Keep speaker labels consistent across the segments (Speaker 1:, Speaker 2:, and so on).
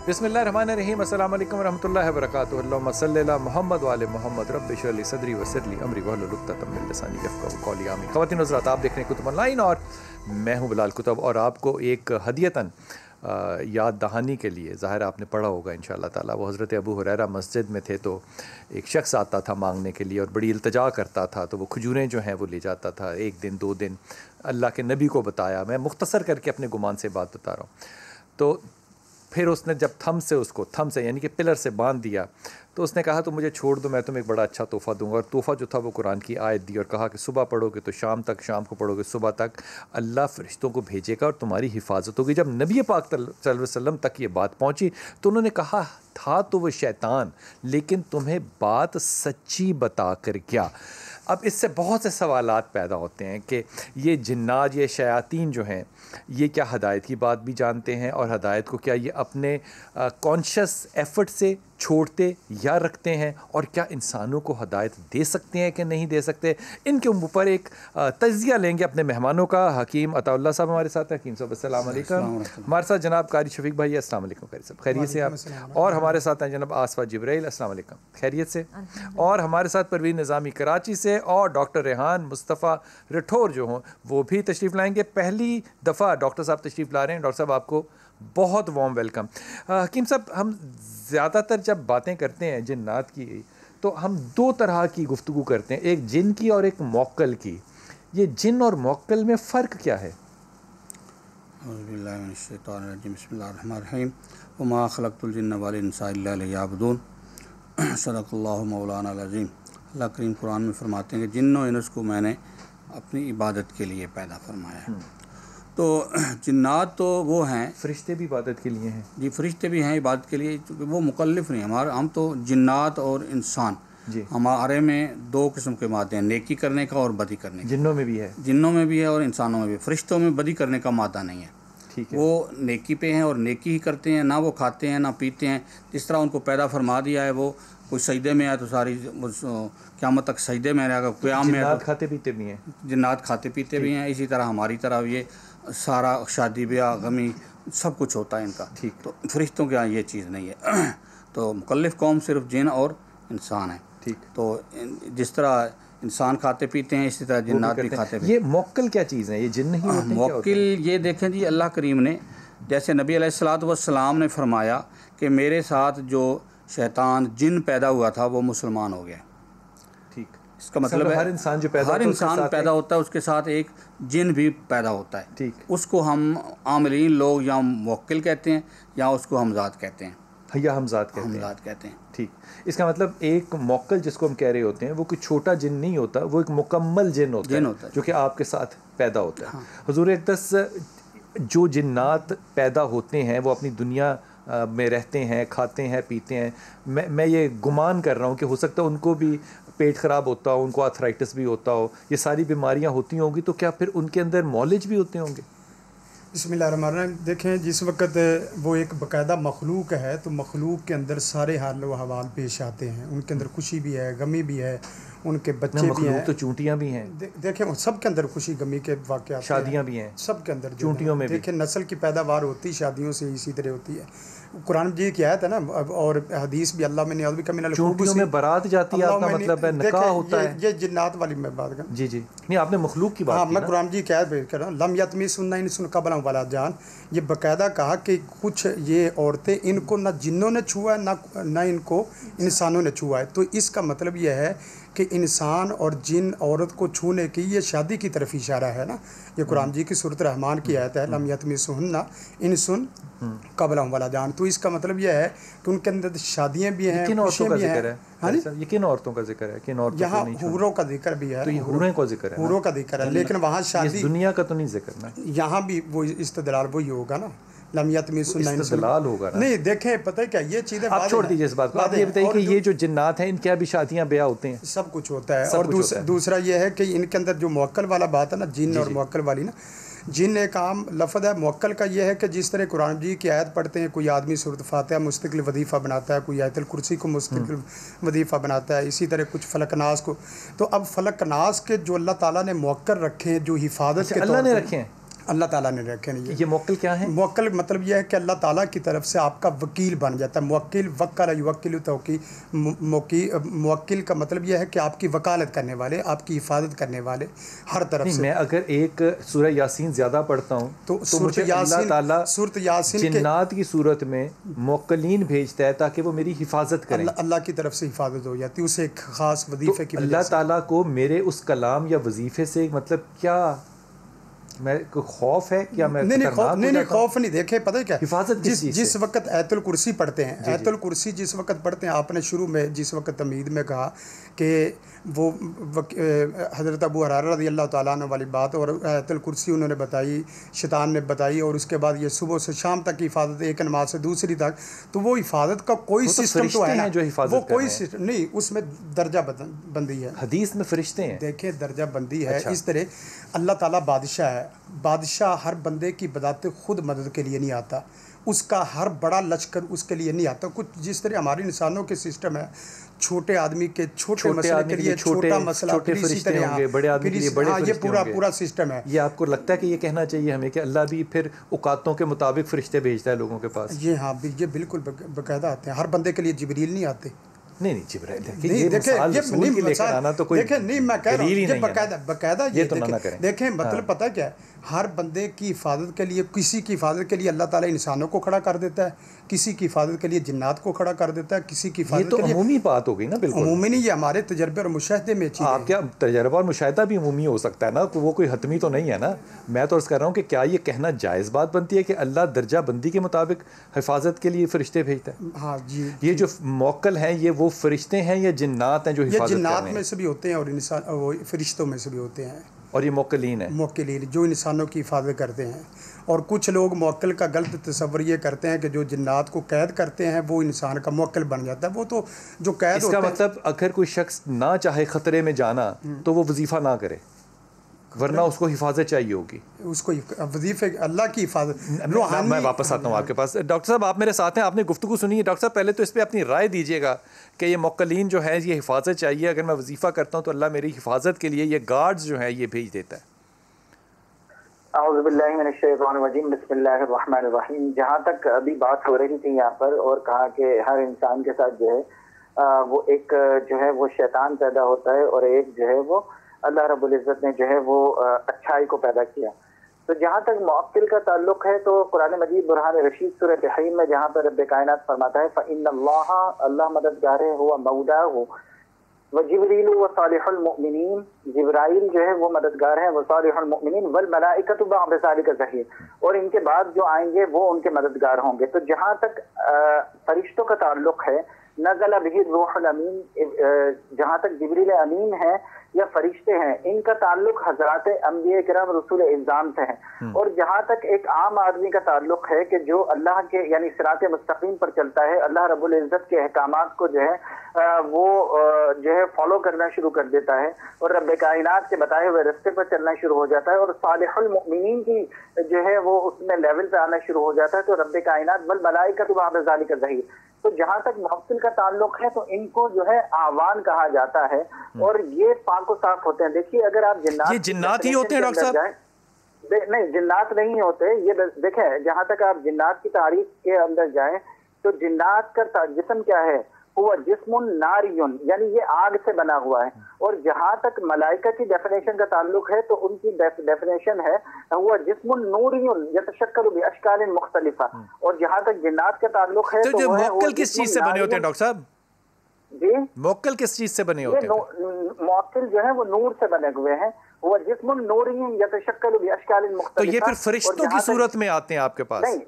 Speaker 1: بسم اللہ الرحمن الرحیم. السلام علیکم ورحمۃ اللہ وبرکاتہ. اللہم صلی علی محمد وعلی محمد. رب اشرح لی صدری ویسر لی امری واحلل عقدۃ من لسانی یفقہوا قولی. آمین. خواتین و حضرات، آپ دیکھ رہے ہیں کتب آن لائن اور میں ہوں بلال کتب، اور آپ کو ایک ہدیتاً یاد دہانی کے لیے، ظاہر آپ نے پڑھا ہوگا انشاءاللہ تعالیٰ، وہ حضرت ابو ہریرہ مسجد میں تھے تو ایک شخص آتا تھا مانگنے کے لیے اور بڑی التجا کرتا تھا، تو وہ کھجوریں جو ہیں وہ لے جاتا تھا. ایک دن 2 دن اللہ کے نبی کو بتایا. میں مختصر کر کے اپنے گمان سے بات بتا رہا ہوں. تو پھر اس نے جب تھم سے یعنی کہ پلر سے باندھ دیا تو اس نے کہا تو مجھے چھوڑ دو، میں تمہیں ایک بڑا اچھا تحفہ دوں گا. اور تحفہ جو تھا وہ قرآن کی آیت دی اور کہا کہ صبح پڑھو گے تو شام تک، شام کو پڑھو گے صبح تک، اللہ فرشتوں کو بھیجے گا اور تمہاری حفاظت ہوگی. جب نبی پاک صلی اللہ علیہ وسلم تک یہ بات پہنچی تو انہوں نے کہا تھا تو وہ شیطان، لیکن تمہیں بات سچی بتا کر کیا. اب اس سے بہت سے سوالات پیدا ہوتے ہیں کہ یہ جنات، یہ شیاطین جو ہیں، یہ کیا ہدایت کی بات بھی جانتے ہیں، اور ہدایت کو کیا یہ اپنے کانشیس ایفرٹ سے چھوڑتے یا رکھتے ہیں، اور کیا انسانوں کو ہدایت دے سکتے ہیں کہ نہیں دے سکتے. ان کے اوپر ایک تجزیہ لیں گے اپنے مہمانوں کا. حکیم عطا اللہ صاحب ہمارے ساتھ ہیں. حکیم صاحب السلام علیکم. ہمارے ساتھ جناب قاری شفیق بھائی. السلام علیکم قاری صاحب، خیریت سے آپ؟ اور ہمارے ساتھ ہیں جناب آصفہ جبرائیل. السلام علیکم، خیریت سے؟ اور ہمارے ساتھ پروین نظامی کراچی سے، اور ڈاکٹر ریحان مصطفیٰ رٹھور جو ہوں وہ بھی تشریف لائیں گے. پہلی دفعہ ڈاکٹر صاحب تشریف لا رہے ہیں. ڈاکٹر صاحب آپ کو بہت وارم ویلکم. حکیم صاحب، ہم زیادہ تر جب باتیں کرتے ہیں جنات کی تو ہم 2 طرح کی گفتگو کرتے ہیں، ایک جن کی اور ایک موکل کی. یہ جن اور موکل میں فرق کیا ہے؟
Speaker 2: اعوذ باللہ من الشیطان الرجیم. بسم اللہ الرحمن الرحیم. وما خلقت الجن والانس الا لیعبدون. صدق اللہ مولانا العظیم. اللہ کریم قرآن میں فرماتے ہیں کہ جن و انس کو میں نے اپنی عبادت کے لیے پیدا فرمایا ہے. تو جنات تو وہ ہیں،
Speaker 1: فرشتے بھی عبادت کے لیے ہیں.
Speaker 2: جی، فرشتے بھی ہیں عبادت کے لیے، چونکہ وہ مکلف نہیں. ہم تو جنات اور انسان،
Speaker 1: جی،
Speaker 2: ہمارے میں 2 قسم کے مادے ہیں، نیکی کرنے کا اور بدی کرنے کا.
Speaker 1: جنوں میں بھی ہے؟
Speaker 2: جنوں میں بھی ہے اور انسانوں میں بھی. فرشتوں میں بدی کرنے کا مادہ نہیں ہے.
Speaker 1: ٹھیک ہے.
Speaker 2: وہ نیکی پہ ہیں اور نیکی ہی کرتے ہیں. نہ وہ کھاتے ہیں نہ پیتے ہیں. جس طرح ان کو پیدا فرما دیا ہے، وہ کوئی سجدے میں آئے تو ساری قیامت تک سجدے میں رہے گا. قیام میں
Speaker 1: جنات کھاتے پیتے بھی ہیں.
Speaker 2: جنات کھاتے پیتے بھی ہیں. اسی طرح ہماری طرح یہ سارا شادی بیاہ غمی سب کچھ ہوتا ہے ان کا.
Speaker 1: ٹھیک.
Speaker 2: تو فرشتوں کے یہاں یہ چیز نہیں ہے. تو مکلف قوم صرف جن اور انسان ہیں.
Speaker 1: ٹھیک.
Speaker 2: تو جس طرح انسان کھاتے پیتے ہیں اسی طرح جنات بھی کھاتے پیتے ہیں.
Speaker 1: یہ موکل کیا چیز ہے؟ یہ جن نہیں ہوتے ہیں؟
Speaker 2: موکل یہ دیکھیں جی، اللہ کریم نے جیسے نبی علیہ الصلوۃ والسلام نے فرمایا کہ میرے ساتھ جو شیطان جن پیدا ہوا تھا وہ مسلمان ہو گیا.
Speaker 1: ٹھیک.
Speaker 2: اس کا مطلب ہے
Speaker 1: ہر انسان جو پیدا
Speaker 2: ہر انسان پیدا ہوتا ہے اس کے ساتھ ایک جن بھی پیدا ہوتا ہے.
Speaker 1: ٹھیک.
Speaker 2: اس کو ہم عاملین لوگ یا موکل کہتے ہیں یا اس کو ہمزاد کہتے ہیں.
Speaker 1: یا ہمزاد کہتے ہیں. ٹھیک. اس کا مطلب ایک موکل جس کو ہم کہہ رہے ہوتے ہیں وہ کوئی چھوٹا جن نہیں ہوتا، وہ ایک مکمل جن ہوتا ہے جو کہ آپ کے ساتھ پیدا ہوتا ہے. حضور اقدس جو جنات پیدا ہوتے ہیں وہ اپنی دنیا میں رہتے ہیں، کھاتے ہیں، پیتے ہیں. میں یہ گمان کر رہا ہوں کہ ہو سکتا ہے ان کو بھی پیٹ خراب ہوتا ہو، ان کو آرتھرائٹس بھی ہوتا ہو، یہ ساری بیماریاں ہوتی ہوں گی. تو کیا پھر ان کے اندر مولج بھی ہوتے ہوں گے؟
Speaker 3: بسم اللہ الرحمن الرحیم. دیکھیں، جس وقت وہ ایک باقاعدہ مخلوق ہے تو مخلوق کے اندر سارے حال و احوال پیش آتے ہیں. ان کے اندر خوشی بھی ہے، غمی بھی ہے، ان کے بچے بھی ہیں.
Speaker 1: تو چونٹیاں بھی ہیں.
Speaker 3: دیکھیں سب کے اندر خوشی غمی کے واقعات،
Speaker 1: شادیاں بھی ہیں
Speaker 3: سب کے اندر.
Speaker 1: چونٹیوں میں
Speaker 3: دیکھیں نسل کی پیداوار ہوتی شادیوں سے اسی طرح ہوتی ہے. قرآن جی کی آیت ہے نا، اور حدیث بھی، اللہ میں نے بھی کمی
Speaker 1: چونٹیوں میں بارات جاتی ہے، آپ کا مطلب ہے نکاح ہوتا ہے.
Speaker 3: یہ جنات والی میں بات کر.
Speaker 1: جی جی، نہیں آپ نے مخلوق کی بات کی.
Speaker 3: میں قرآن جی کی آیت بیان کر رہا ہوں. لم یطمثن انس قبلہم ولا جان. یہ باقاعدہ کہا کہ کچھ یہ عورتیں، ان کو نہ جنوں نے چھوا ہے نہ ان کو انسانوں نے چھوا ہے. تو اس کا مطلب یہ ہے کہ انسان اور جن عورت کو چھونے کی یہ شادی کی طرف اشارہ ہے نا. یہ قرآن جی کی سورۃ رحمان کی آیت ہے، لم یطمثن انس قبلہم ولا جان. تو اس کا مطلب یہ ہے کہ ان کے اندر شادیاں بھی ہیں، خوشیاں بھی ہیں.
Speaker 1: یہ کن عورتوں کا ذکر ہے؟ کن عورتوں؟
Speaker 3: یہاں حوروں کا ذکر بھی ہے.
Speaker 1: تو یہ حوروں کا ذکر ہے،
Speaker 3: حوروں کا ذکر ہے، لیکن وہاں شادی
Speaker 1: دنیا کا تو نہیں ذکر نا.
Speaker 3: یہاں بھی وہ استدلال وہی ہوگا نا. لم یطمثن
Speaker 1: استدلال ہوگا نا.
Speaker 3: نہیں دیکھیں پتہ ہے کیا، یہ چیزیں
Speaker 1: آپ چھوڑ دیجیے اس بات کو. آپ یہ بتائیے کہ یہ جو جنات ہیں ان کے بھی شادیاں بیاہ ہوتے ہیں؟
Speaker 3: سب کچھ ہوتا ہے. اور دوسرا یہ ہے کہ ان کے اندر جو موکل والا بات ہے نا، جن اور موکل والی نا، جن ایک عام لفظ ہے. موکل کا یہ ہے کہ جس طرح قرآن جی کی آیت پڑھتے ہیں، کوئی آدمی سورۃ فاتحہ مستقل وظیفہ بناتا ہے، کوئی آیت الکرسی کو مستقل وظیفہ بناتا ہے، اسی طرح کچھ فلق ناس کو. تو اب فلق ناس کے جو اللہ تعالیٰ نے موکل رکھے ہیں، جو حفاظت کے
Speaker 1: اللہ نے رکھے ہیں،
Speaker 3: اللہ تعالیٰ نے رکھے ہیں۔
Speaker 1: یہ موکل کیا ہے؟
Speaker 3: موکل مطلب یہ ہے کہ اللہ تعالیٰ کی طرف سے آپ کا وکیل بن جاتا ہے۔ موکل وکل یوکل موکل کا مطلب یہ ہے کہ آپ کی وکالت کرنے والے، آپ کی حفاظت کرنے والے ہر طرف سے۔
Speaker 1: میں اگر ایک سورہ یاسین زیادہ پڑھتا ہوں تو مجھے اللہ تعالیٰ
Speaker 3: سورۃ یاسین
Speaker 1: جنات کی صورت میں موکلین بھیجتا ہے تاکہ وہ میری حفاظت کریں۔
Speaker 3: اللہ کی طرف سے حفاظت ہو جاتی ہے اسے ایک خاص وظیفے کی وجہ سے۔
Speaker 1: اللہ تعالیٰ کو میرے اس کلام یا وظیفے سے مطلب کیا میں خوف ہے کیا؟ میں
Speaker 3: نہیں خوف نہیں، دیکھیں پتہ ہے کیا
Speaker 1: حفاظت
Speaker 3: جس وقت آیت الکرسی پڑھتے ہیں، آیت الکرسی جس وقت پڑھتے ہیں، آپ نے شروع میں جس وقت تمہید میں کہا کہ وہ حضرت ابو ہریرہ رضی اللہ تعالیٰ عنہ والی بات، اور آیت الکرسی انہوں نے بتائی، شیطان نے بتائی، اور اس کے بعد یہ صبح سے شام تک کی حفاظت، ایک نماز سے دوسری تک، تو وہ حفاظت کا کوئی سسٹم تو ہے نا، وہ کوئی سسٹم نہیں، اس میں درجہ بندی ہے۔
Speaker 1: حدیث میں فرشتے ہیں،
Speaker 3: دیکھیں درجہ بندی ہے۔ اس طرح اللہ تعالیٰ بادشاہ ہے، بادشاہ ہر بندے کی بذات خود مدد کے لیے نہیں آتا، اس کا ہر بڑا لشکر اس کے لیے نہیں آتا۔ کچھ جس طرح ہمارے انسانوں کے سسٹم ہے، چھوٹے آدمی کے چھوٹے مسئلے کے لیے چھوٹا مسئلہ، اسی طرح
Speaker 1: بڑے آدمی کے لیے بڑے فرشتے،
Speaker 3: یہ پورا سسٹم ہے۔
Speaker 1: یہ آپ کو لگتا ہے کہ یہ کہنا چاہیے ہمیں کہ اللہ بھی پھر اوقاتوں کے مطابق فرشتے بھیجتا ہے لوگوں کے پاس؟
Speaker 3: یہ ہاں، یہ بالکل باقاعدہ آتے ہیں، ہر بندے کے لیے جبریل نہیں آتے۔
Speaker 1: نہیں جبرائیل
Speaker 3: نہیں میں کہہ رہا ہوں یہ باقاعدہ دیکھیں مطلب پتہ کیا ہے، ہر بندے کی حفاظت کے لیے، کسی کی حفاظت کے لیے اللہ تعالیٰ انسانوں کو کھڑا کر دیتا ہے، کسی کی حفاظت کے لیے جنات کو کھڑا کر دیتا ہے، کسی کی حفاظت کے لیے
Speaker 1: عمومی بات ہو گئی نا، بالکل
Speaker 3: عمومی نہیں، یہ ہمارے تجربے اور مشاہدے میں چیز ہے۔
Speaker 1: آپ کیا تجربہ اور مشاہدہ بھی عمومی ہو سکتا ہے نا، وہ کوئی حتمی تو نہیں ہے نا۔ میں تو عرض کر رہا ہوں کہ کیا یہ کہنا جائز بات بنتی ہے کہ اللہ درجہ بندی کے مطابق حفاظت کے لیے فرشتے بھیجتا ہے؟
Speaker 3: ہاں جی،
Speaker 1: یہ جو موکل ہیں یہ وہ فرشتے ہیں یا جنات ہیں جو حفاظت کرتے ہیں؟
Speaker 3: یہ جنات میں سے بھی ہوتے ہیں اور انسان وہ فرشتوں میں سے بھی ہوتے ہیں،
Speaker 1: اور یہ موکلین ہیں،
Speaker 3: موکلین جو انسانوں کی حفاظت کرتے ہیں۔ اور کچھ لوگ موکل کا غلط تصور یہ کرتے ہیں کہ جو جنات کو قید کرتے ہیں وہ انسان کا موکل بن جاتا ہے، وہ تو جو قید
Speaker 1: اس کا مطلب اگر کوئی شخص نہ چاہے خطرے میں جانا تو وہ وظیفہ نہ کرے، ورنہ اس کو حفاظت چاہیے ہوگی،
Speaker 3: اس کو وظیفے اللہ کی حفاظت۔
Speaker 1: میں واپس آتا ہوں آپ کے پاس۔ ڈاکٹر صاحب آپ میرے ساتھ ہیں، آپ نے گفتگو سنی ہے۔ ڈاکٹر صاحب پہلے تو اس پہ اپنی رائے دیجیے گا کہ یہ موکلین جو ہے یہ حفاظت چاہیے، اگر میں وظیفہ کرتا ہوں تو اللہ میری حفاظت کے لیے یہ گارڈز جو ہے یہ بھیج دیتا ہے؟
Speaker 4: اعوذ باللہ من الشیطان الرجیم، بسم اللہ الرحمن الرحیم۔ جہاں تک ابھی بات ہو رہی تھی یہاں پر، اور کہا کہ ہر انسان کے ساتھ جو ہے وہ ایک جو ہے وہ شیطان پیدا ہوتا ہے، اور ایک جو ہے وہ اللہ رب العزت نے جو ہے وہ اچھائی کو پیدا کیا۔ تو جہاں تک معطل کا تعلق ہے تو قرآن مجید برہان رشید سورہ تحریم میں جہاں پر رب کائنات فرماتا ہے فَإِنَّ اللَّهَ، اللہ مددگار ہے، هُوَ مَوْلَاهُ وَجِبْرِيلُ وَصَالِحُ الْمُؤْمِنِينَ، جبرائیل جو ہے وہ مددگار ہیں، وَصَالِحُ الْمُؤْمِنِينَ وَالْمَلَائِكَةُ بَعْدَ ذَلِكَ ظَهِيرٌ، اور ان کے بعد جو آئیں گے وہ ان کے مددگار ہوں گے۔ تو جہاں تک فرشتوں کا تعلق ہے، نزل به الروح الامین، جہاں تک جبریل امین ہے یا فرشتے ہیں، ان کا تعلق حضرات انبیاء کرام رسول اعظام سے ہے۔ اور جہاں تک ایک عام آدمی کا تعلق ہے کہ جو اللہ کے یعنی صراط مستقیم پر چلتا ہے، اللہ رب العزت کے احکامات کو جو ہے وہ جو ہے فالو کرنا شروع کر دیتا ہے، اور رب کائنات کے بتائے ہوئے رستے پر چلنا شروع ہو جاتا ہے، اور صالح المؤمنین کی جو ہے وہ اس میں لیول پہ آنا شروع ہو جاتا ہے، تو رب کائنات والملائکۃ بعد ذلک ظہیر۔ تو جہاں تک محفل کا تعلق ہے تو ان کو جو ہے آوان کہا جاتا ہے، اور یہ پاک و صاف ہوتے ہیں۔ دیکھیے اگر آپ
Speaker 1: جنات ہی ہوتے ہیں ڈاکٹر صاحب؟
Speaker 4: نہیں، جنات نہیں ہوتے۔ یہ دیکھیں جہاں تک آپ جنات کی تعریف کے اندر جائیں تو جنات کا جسم کیا ہے، وہ جسم ناریون، یعنی یہ آگ سے بنا ہوا ہے۔ اور جہاں تک ملائکہ کی ڈیفینیشن کا تعلق ہے تو ان کی ڈیفینیشن ہے وہ جسم نوریون یتشکل باشکال مختلفہ۔ اور جہاں تک جنات کا تعلق ہے
Speaker 1: تو موکل کس چیز سے بنے ہوتے ہیں ڈاکٹر صاحب؟
Speaker 4: جی
Speaker 1: موکل کس چیز سے بنے ہوتے ہیں؟
Speaker 4: موکل جو ہے وہ نور سے بنے ہوئے ہیں، وہ جسم نوری یتشکل باشکال مختلفہ۔
Speaker 1: تو یہ پھر فرشتوں کی صورت میں آتے ہیں آپ کے پاس؟
Speaker 4: نہیں،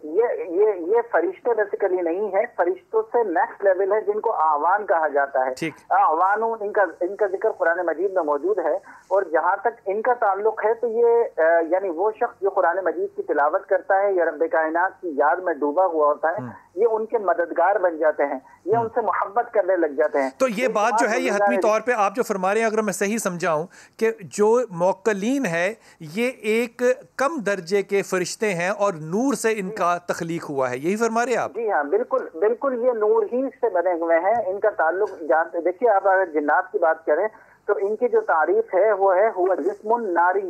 Speaker 4: یہ فرشتے بیسیکلی نہیں ہے، فرشتوں سے نیکسٹ لیول ہے جن کو اعوان کہا جاتا ہے۔ اعوان ان کا ذکر قرآن مجید میں موجود ہے، اور جہاں تک ان کا تعلق ہے تو یہ یعنی وہ شخص جو قرآن مجید کی تلاوت کرتا ہے یا رب کائنات کی یاد میں ڈوبا ہوا ہوتا ہے، یہ ان کے مددگار بن جاتے ہیں، یہ ان سے محبت کرنے لگ جاتے ہیں۔
Speaker 1: تو یہ بات جو ہے یہ حتمی طور پہ آپ جو فرما رہے ہیں، اگر میں صحیح سمجھاؤں کہ جو موکلین ہے یہ ایک کم درجے کے فرشتے ہیں اور نور سے ان کا تخلیق ہوا ہے، یہی فرما رہے ہیں آپ؟
Speaker 4: جی ہاں، بالکل یہ نور ہی سے بنے ہوئے ہیں۔ ان کا تعلق دیکھیے، آپ اگر جنات کی بات کریں تو ان کی جو تعریف ہے وہ ہے هو جسم ناری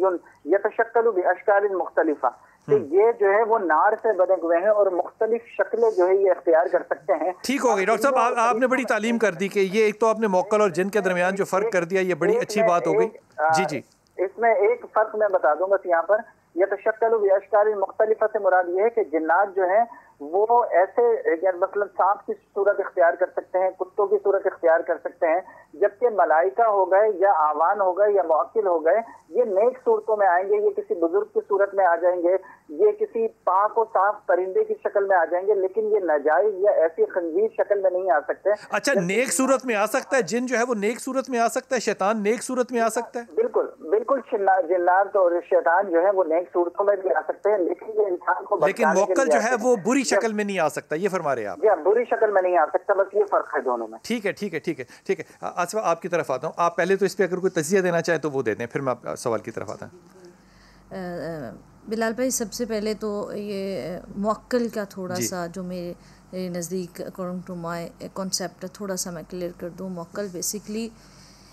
Speaker 4: یتشکل باشکال مختلفہ، کہ یہ جو ہے وہ نار سے بنے ہوئے ہیں اور مختلف شکلیں جو ہے یہ اختیار کر سکتے ہیں۔
Speaker 1: ٹھیک ہو گئی ڈاکٹر صاحب، آپ نے بڑی تعلیم کر دی کہ یہ ایک تو آپ نے موکل اور جن کے درمیان جو فرق کر دیا، یہ بڑی اچھی بات ہو گئی۔ جی جی،
Speaker 4: اس میں ایک فرق میں بتا دوں بس یہاں پر، یتشکل باشکال مختلفہ سے مراد یہ ہے کہ جنات جو ہیں وہ ایسے مثلا سانپ کی صورت اختیار کر سکتے ہیں، کتوں کی صورت اختیار کر سکتے ہیں، جبکہ ملائکہ ہو گئے یا آوان ہو گئے یا موکل ہو گئے یہ نیک صورتوں میں آئیں گے، یہ کسی بزرگ کی صورت میں آ جائیں گے، یہ کسی پاک و صاف پرندے کی شکل میں آ جائیں گے، لیکن یہ ناجائز یا ایسی خنزیر شکل میں نہیں آ سکتے۔
Speaker 1: اچھا، نیک صورت میں آ سکتا ہے جن جو ہے وہ نیک صورت میں آ سکتا ہے، شیطان نیک صورت میں آ سکتا ہے؟
Speaker 4: بالکل بالکل، جنات اور شیطان جو ہے وہ نیک صورتوں میں بھی آ سکتے ہیں، لیکن یہ انسان کو
Speaker 1: لیکن موکل جو ہے وہ بری شکل میں نہیں آ سکتا، یہ فرما رہے ہیں آپ؟
Speaker 4: جی، بری شکل میں نہیں آ سکتا، بس یہ فرق ہے دونوں میں۔
Speaker 1: ٹھیک ہے ٹھیک ہے ٹھیک ہے ٹھیک ہے، آصفہ آپ کی طرف آتا ہوں، آپ پہلے تو اس پہ اگر کوئی تجزیہ دینا چاہیں تو وہ دے دیں، پھر میں سوال کی طرف آتا ہوں۔
Speaker 5: بلال بھائی، سب سے پہلے تو یہ موکل کا تھوڑا سا جو میرے نزدیک اکارڈنگ ٹو مائی کانسیپٹ تھوڑا سا میں کلیئر کر دوں۔ موکل بیسیکلی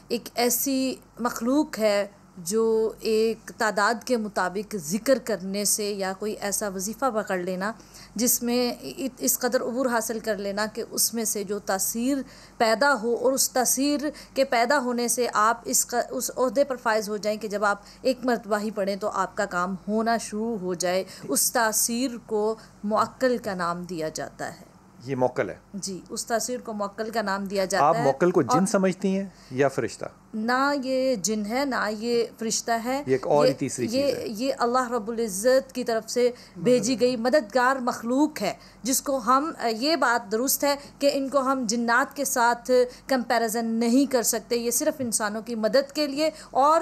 Speaker 5: ایک ایسی مخلوق ہے جو ایک تعداد کے مطابق ذکر کرنے سے یا کوئی ایسا وظیفہ پکڑ لینا جس میں اس قدر عبور حاصل کر لینا کہ اس میں سے جو تاثیر پیدا ہو، اور اس تاثیر کے پیدا ہونے سے آپ اس عہدے پر فائز ہو جائیں کہ جب آپ ایک مرتبہ ہی پڑھیں تو آپ کا کام ہونا شروع ہو جائے، اس تاثیر کو موکل کا نام دیا جاتا ہے۔
Speaker 1: یہ موکل ہے؟
Speaker 5: جی، اس تاثیر کو موکل کا نام دیا جاتا ہے۔
Speaker 1: آپ موکل کو جن سمجھتی ہیں یا فرشتہ؟
Speaker 5: نہ یہ جن ہے نہ یہ فرشتہ ہے،
Speaker 1: یہ ایک اور تیسری چیز ہے،
Speaker 5: یہ اللہ رب العزت کی طرف سے بھیجی گئی مددگار مخلوق ہے، جس کو ہم یہ بات درست ہے کہ ان کو ہم جنات کے ساتھ کمپیریزن نہیں کر سکتے، یہ صرف انسانوں کی مدد کے لیے، اور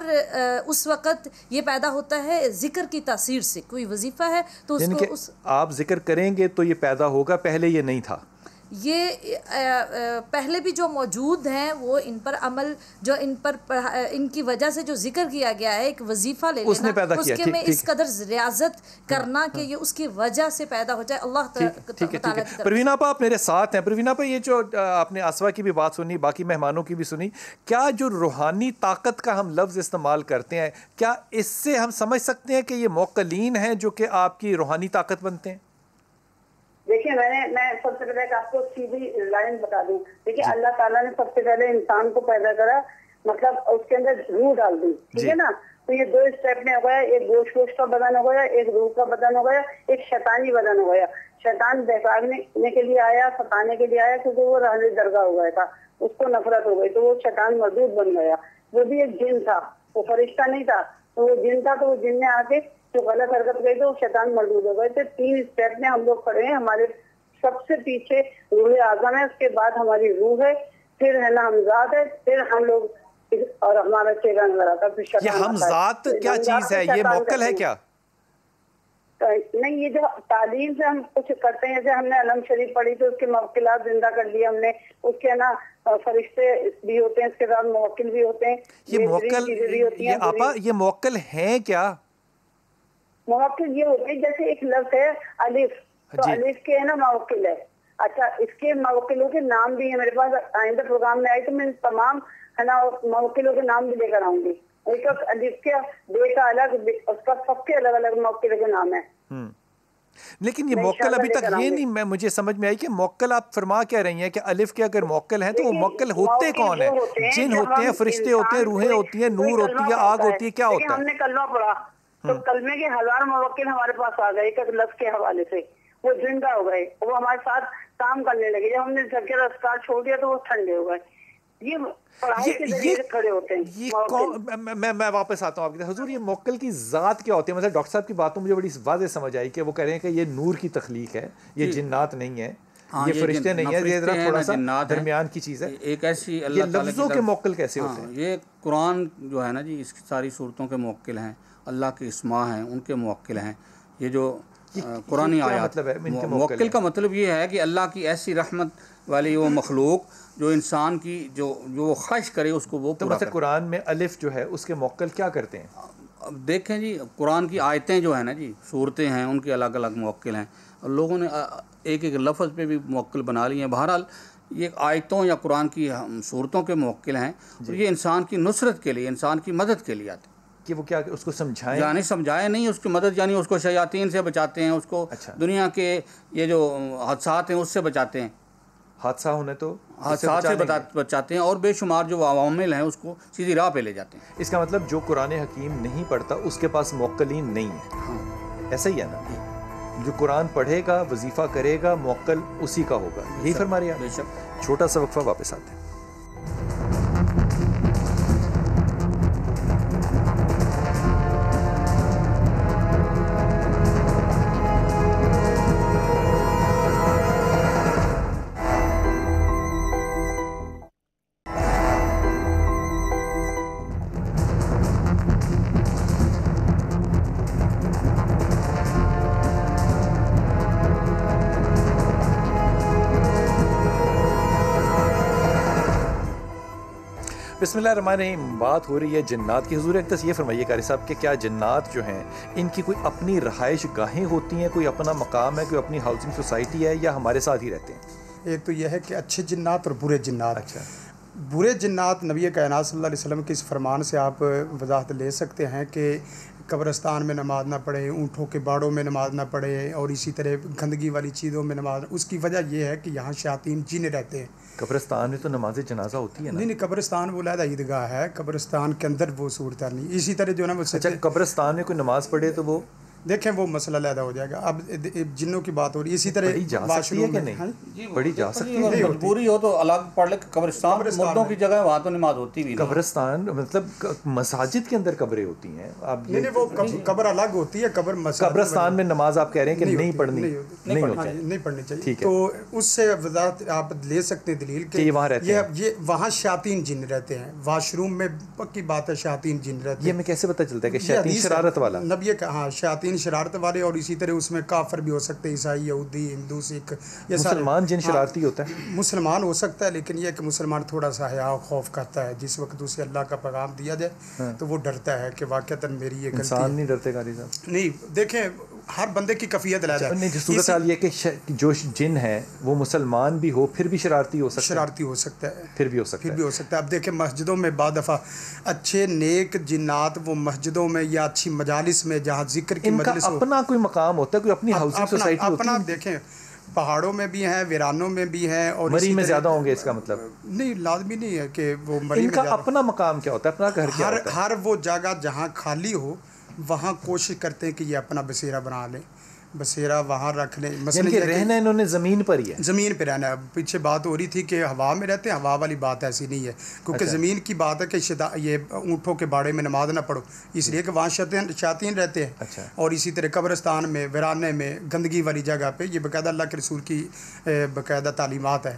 Speaker 5: اس وقت یہ پیدا ہوتا ہے ذکر کی تاثیر سے۔ کوئی وظیفہ ہے تو اس کو
Speaker 1: آپ ذکر کریں گے تو یہ پیدا ہوگا، پہلے یہ نہیں تھا؟
Speaker 5: یہ پہلے بھی جو موجود ہیں وہ ان پر عمل، جو ان کی وجہ سے جو ذکر کیا گیا ہے، ایک وظیفہ لے لینا، اس کے میں اس قدر ریاضت کرنا کہ یہ اس کی وجہ سے پیدا ہو جائے اللہ تعالیٰ کی طرف۔
Speaker 1: پروین آپا آپ میرے ساتھ ہیں؟ پروین آپا، یہ جو آپ نے آصفہ کی بھی بات سنی، باقی مہمانوں کی بھی سنی، کیا جو روحانی طاقت کا ہم لفظ استعمال کرتے ہیں، کیا اس سے ہم سمجھ سکتے ہیں کہ یہ موکلین ہیں جو کہ آپ کی روحانی طاقت بنتے ہیں؟
Speaker 6: دیکھیں، میں سب سے پہلے آپ کو سیدھی لائن بتا دوں۔ دیکھیں، اللہ تعالیٰ نے سب سے پہلے انسان کو پیدا کرا، مطلب اس کے اندر روح ڈال دی، ٹھیک ہے نا؟ تو یہ دو اسٹیپ میں ہو گیا، ایک گوشت کا بدن ہو گیا، ایک روح کا بدن ہو گیا، ایک شیطانی بدن ہو گیا۔ شیطان بہکانے کے لیے آیا، ستانے کے لیے آیا، کیونکہ وہ رہنے درگاہ ہو گیا تھا، اس کو نفرت ہو گئی تو وہ شیطان مردود بن گیا۔ وہ بھی ایک جن تھا، وہ فرشتہ نہیں تھا، تو وہ جن تھا، تو وہ جن نے آ کے جو غلط حرکت گئی تو شیطان مردود ہو گئے تھے۔ 3 اسٹیپ میں ہم لوگ کھڑے ہیں، ہمارے سب سے پیچھے روح اعظم ہے، اس کے بعد ہماری روح ہے، پھر ہے نا ہم ذات ہے، پھر ہم لوگ اور ہمارا چہرہ نظر آتا ہے۔
Speaker 1: یہ ہم ذات کیا چیز ہے؟ یہ موکل ہے کیا؟
Speaker 6: نہیں، یہ جو تعلیم سے ہم کچھ کرتے ہیں، جیسے ہم نے علم شریف پڑھی تو اس کے موکلات زندہ کر لیے ہم نے، اس کے نا فرشتے بھی ہوتے ہیں، اس کے ساتھ موکل بھی ہوتے ہیں۔
Speaker 1: یہ موکل، یہ آپا یہ موکل ہیں کیا؟
Speaker 6: موکل یہ ہوتے ہیں جیسے ایک لفظ ہے الف، تو الف کے ہے نا موکل ہے۔ اچھا، اس کے موکلوں کے نام بھی ہیں میرے پاس، آئندہ پروگرام میں آئی تو میں تمام ہے نا موکلوں کے نام بھی لے کر آؤں گی۔ ایک الف کے بے کا الگ، اس کا سب کے الگ الگ موکلوں کے نام ہیں۔
Speaker 1: لیکن یہ موکل ابھی تک یہ نہیں مجھے سمجھ میں آئی کہ موکل آپ فرما کہہ رہی ہیں کہ الف کے اگر موکل ہیں تو وہ موکل ہوتے کون ہیں؟ جن ہوتے ہیں، فرشتے ہوتے ہیں، روحیں ہوتی ہیں، نور ہوتی ہے، آگ ہوتی ہے، کیا ہوتا ہے؟
Speaker 6: ہم نے کلمہ پڑھا تو کلمے کے 1000 موکل ہمارے پاس آ گئے، ایک لفظ کے حوالے سے وہ زندہ ہو گئے، وہ ہمارے ساتھ کام کرنے لگے۔ جب ہم نے ذکر اذکار چھوڑ دیا تو وہ ٹھنڈے ہو گئے۔ یہ پڑھائی کے ذریعے کھڑے ہوتے ہیں۔
Speaker 1: میں واپس آتا ہوں آپ کی طرف۔ حضور، یہ موکل کی ذات کیا ہوتی ہے؟ مثلا ڈاکٹر صاحب کی باتوں مجھے بڑی واضح سمجھ آئی کہ وہ کہہ رہے ہیں کہ یہ نور کی تخلیق ہے، یہ جنات نہیں ہے، یہ فرشتے نہیں ہیں، یہ ذرا تھوڑا سا درمیان کی چیز ہے۔
Speaker 2: ایک ایسی اللہ
Speaker 1: یہ لفظوں کے موکل کیسے ہوتے ہیں؟
Speaker 2: یہ قرآن جو ہے نا جی، اس کی ساری صورتوں کے موکل ہیں، اللہ کے اسماء ہیں ان کے موکل ہیں۔ یہ جو قرآنی آیات، موکل کا مطلب یہ ہے کہ اللہ کی ایسی رحمت والی وہ مخلوق جو انسان کی جو خواہش کرے اس کو وہ پورا کرے۔
Speaker 1: قرآن میں الف جو ہے اس کے موکل کیا کرتے ہیں؟
Speaker 2: اب دیکھیں جی، قرآن کی آیتیں جو ہیں نا جی، صورتیں ہیں، ان کے الگ الگ موکل ہیں، اور لوگوں نے ایک ایک لفظ پہ بھی موکل بنا لیے ہیں۔ بہرحال یہ آیتوں یا قرآن کی صورتوں کے موکل ہیں، اور یہ انسان کی نصرت کے لیے، انسان کی مدد کے لیے آتے ہیں
Speaker 1: کہ وہ کیا اس کو سمجھائیں،
Speaker 2: یعنی سمجھائے نہیں، اس کی مدد، یعنی اس کو شیاطین سے بچاتے ہیں، اس کو دنیا کے یہ جو حادثات ہیں اس سے بچاتے ہیں،
Speaker 1: حادثہ ہونے تو
Speaker 2: حادثات سے بچاتے ہیں، اور بے شمار جو عوامل ہیں اس کو سیدھی راہ پہ لے جاتے ہیں۔
Speaker 1: اس کا مطلب جو قرآن حکیم نہیں پڑھتا اس کے پاس موکلین نہیں ہے، ایسا ہی ہے نا؟ جو قرآن پڑھے گا، وظیفہ کرے گا، موکل اسی کا ہوگا، یہی فرما رہے ہیں۔
Speaker 2: بے شک۔
Speaker 1: چھوٹا سا وقفہ، واپس آتے ہیں۔ بسم اللہ الرحمن الرحیم۔ بات ہو رہی ہے جنات کی۔ حضور اقدس یہ فرمائیے قاری صاحب کہ کیا جنات جو ہیں ان کی کوئی اپنی رہائش گاہیں ہوتی ہیں، کوئی اپنا مقام ہے، کوئی اپنی ہاؤسنگ سوسائٹی ہے، یا ہمارے ساتھ ہی رہتے ہیں؟
Speaker 3: ایک تو یہ ہے کہ اچھے جنات اور برے جنات۔
Speaker 1: اچھا،
Speaker 3: برے جنات نبی کائنات صلی اللہ علیہ وسلم کے اس فرمان سے آپ وضاحت لے سکتے ہیں کہ قبرستان میں نماز نہ پڑھے، اونٹوں کے باڑوں میں نماز نہ پڑھے، اور اسی طرح گندگی والی چیزوں میں نماز۔ اس کی وجہ یہ ہے کہ یہاں شیاطین جن رہتے ہیں۔
Speaker 1: قبرستان میں تو نماز جنازہ ہوتی ہے نا؟
Speaker 3: نہیں، قبرستان وہ علیحدہ عیدگاہ ہے، قبرستان کے اندر وہ صورت نہیں۔ اسی طرح جو ہے نا وہ
Speaker 1: اچھا، قبرستان میں کوئی نماز پڑھے تو وہ
Speaker 3: دیکھیں وہ مسئلہ علیحدہ ہو جائے گا۔ اب جنوں کی بات ہو رہی ہے، اسی طرح
Speaker 1: پڑھی جا سکتی ہے کہ نہیں؟ پڑھی جا سکتی ہے؟
Speaker 2: مجبوری ہو تو الگ پڑھ لے۔ قبرستان مردوں کی جگہ ہے، وہاں تو نماز ہوتی بھی نہیں۔
Speaker 1: قبرستان مطلب مساجد کے اندر قبریں ہوتی ہیں، آپ
Speaker 3: نہیں، وہ قبر الگ ہوتی ہے،
Speaker 1: قبرستان میں نماز آپ کہہ رہے ہیں کہ نہیں پڑھنی،
Speaker 3: نہیں پڑھنی چاہیے۔ تو اس سے وضاحت آپ لے سکتے ہیں دلیل کہ
Speaker 1: وہاں رہتے ہیں،
Speaker 3: یہ وہاں شیاطین جن رہتے ہیں۔ واش روم میں پکی بات ہے شیاطین جن رہتے ہیں۔
Speaker 1: یہ ہمیں کیسے پتہ چلتا ہے کہ شیاطین شرارت والا؟
Speaker 3: نبی کا ہاں، شیاطین شرارت والے، اور اسی طرح اس میں کافر بھی ہو سکتے ہیں، عیسائی، یہودی، ہندو، سکھ، یہ
Speaker 1: مسلمان جن شرارتی ہوتا ہے؟
Speaker 3: مسلمان ہو سکتا ہے، لیکن یہ کہ مسلمان تھوڑا سا حیا و خوف کرتا ہے۔ جس وقت اسے اللہ کا پیغام دیا جائے تو وہ ڈرتا ہے کہ واقعتاً میری یہ غلطی ہے۔
Speaker 1: انسان نہیں ڈرتے قاری صاحب؟
Speaker 3: نہیں، دیکھیں ہر بندے کی کیفیت علیحدہ ہے۔
Speaker 1: جو صورتحال یہ کہ جو جن ہے وہ مسلمان بھی ہو پھر بھی شرارتی ہو سکتا ہے؟
Speaker 3: شرارتی ہو سکتا ہے،
Speaker 1: پھر بھی ہو سکتا ہے۔
Speaker 3: اب دیکھیں مسجدوں میں بعض دفعہ اچھے نیک جنات وہ مسجدوں میں یا اچھی مجالس میں جہاں ذکر کی مجلس ہو،
Speaker 1: اپنا کوئی مقام ہوتا ہے، کوئی اپنی ہاؤسنگ سوسائٹی ہوتی ہے؟
Speaker 3: اپنا دیکھیں پہاڑوں میں بھی ہیں، ویرانوں میں بھی ہیں، اور
Speaker 1: مری میں زیادہ ہوں گے، اس کا مطلب
Speaker 3: نہیں لازمی نہیں ہے کہ وہ مری
Speaker 1: ان
Speaker 3: میں
Speaker 1: کا
Speaker 3: زیادہ۔
Speaker 1: اپنا مقام کیا ہوتا ہے، اپنا گھر کیا ہوتا ہے؟
Speaker 3: ہر وہ جگہ جہاں خالی ہو وہاں کوشش کرتے ہیں کہ یہ اپنا بسیرا بنا لیں، بسیرا وہاں رکھ لیں۔
Speaker 1: یعنی کہ رہنا انہوں نے زمین پر ہی ہے؟
Speaker 3: زمین پہ رہنا ہے۔ پیچھے بات ہو رہی تھی کہ ہوا میں رہتے ہیں، ہوا والی بات ایسی نہیں ہے، کیونکہ زمین کی بات ہے کہ یہ اونٹوں کے باڑے میں نماز نہ پڑھو، اس لیے کہ وہاں شیاطین رہتے ہیں۔ اور اسی طرح قبرستان میں، ویرانے میں، گندگی والی جگہ پہ، یہ باقاعدہ اللہ کے رسول کی باقاعدہ تعلیمات ہے۔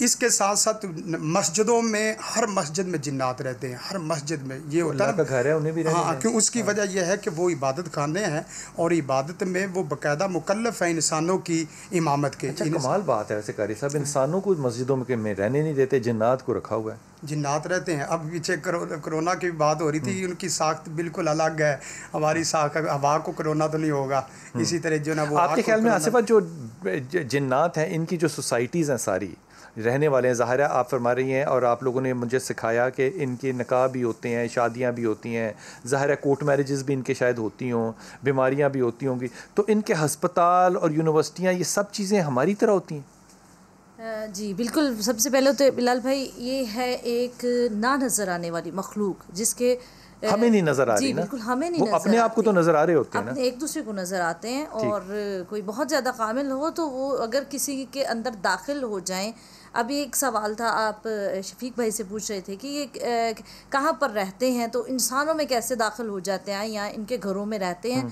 Speaker 3: اس کے ساتھ ساتھ مسجدوں میں، ہر مسجد میں جنات رہتے ہیں، ہر مسجد میں یہ ہوتا
Speaker 1: ہے گھر ہے انہیں بھی رہنا ہے۔
Speaker 3: ہاں، کیوں اس کی وجہ یہ ہے کہ وہ عبادت خانے ہیں، اور عبادت میں وہ باقاعدہ مکلف ہیں انسانوں کی امامت کے۔
Speaker 1: اچھا، کمال بات ہے ویسے قاری صاحب، انسانوں کو مسجدوں میں رہنے نہیں دیتے، جنات کو رکھا ہوا ہے۔
Speaker 3: جنات رہتے ہیں۔ اب پیچھے کرونا کی بات ہو رہی تھی، ان کی ساخت بالکل الگ ہے، ہماری ساخت، ہوا کو کرونا تو نہیں ہوگا، اسی طرح جو نا وہ۔
Speaker 1: آپ کے خیال میں آصفہ جو جنات ہیں ان کی جو سوسائٹیز ہیں ساری رہنے والے ہیں، ظاہر ہے آپ فرما رہی ہیں اور آپ لوگوں نے مجھے سکھایا کہ ان کے نکاح بھی ہوتے ہیں، شادیاں بھی ہوتی ہیں، ظاہر ہے کورٹ میرجز بھی ان کے شاید ہوتی ہوں، بیماریاں بھی ہوتی ہوں گی، تو ان کے ہسپتال اور یونیورسٹیاں یہ سب چیزیں ہماری طرح ہوتی ہیں؟
Speaker 5: جی بالکل۔ سب سے پہلے تو بلال بھائی یہ ہے ایک نہ نظر آنے والی مخلوق جس کے
Speaker 1: ہمیں نہیں نظر آ رہی نا،
Speaker 5: بالکل ہمیں نہیں
Speaker 1: وہ
Speaker 5: نظر
Speaker 1: اپنے آپ کو تو نظر آ رہے ہوتے ہیں نا،
Speaker 5: اپنے ایک دوسرے کو نظر آتے ہیں، اور کوئی بہت زیادہ کامل ہو تو وہ اگر کسی کے اندر داخل ہو جائیں۔ ابھی ایک سوال تھا، آپ شفیق بھائی سے پوچھ رہے تھے کہ یہ کہاں پر رہتے ہیں، تو انسانوں میں کیسے داخل ہو جاتے ہیں یا ان کے گھروں میں رہتے ہیں؟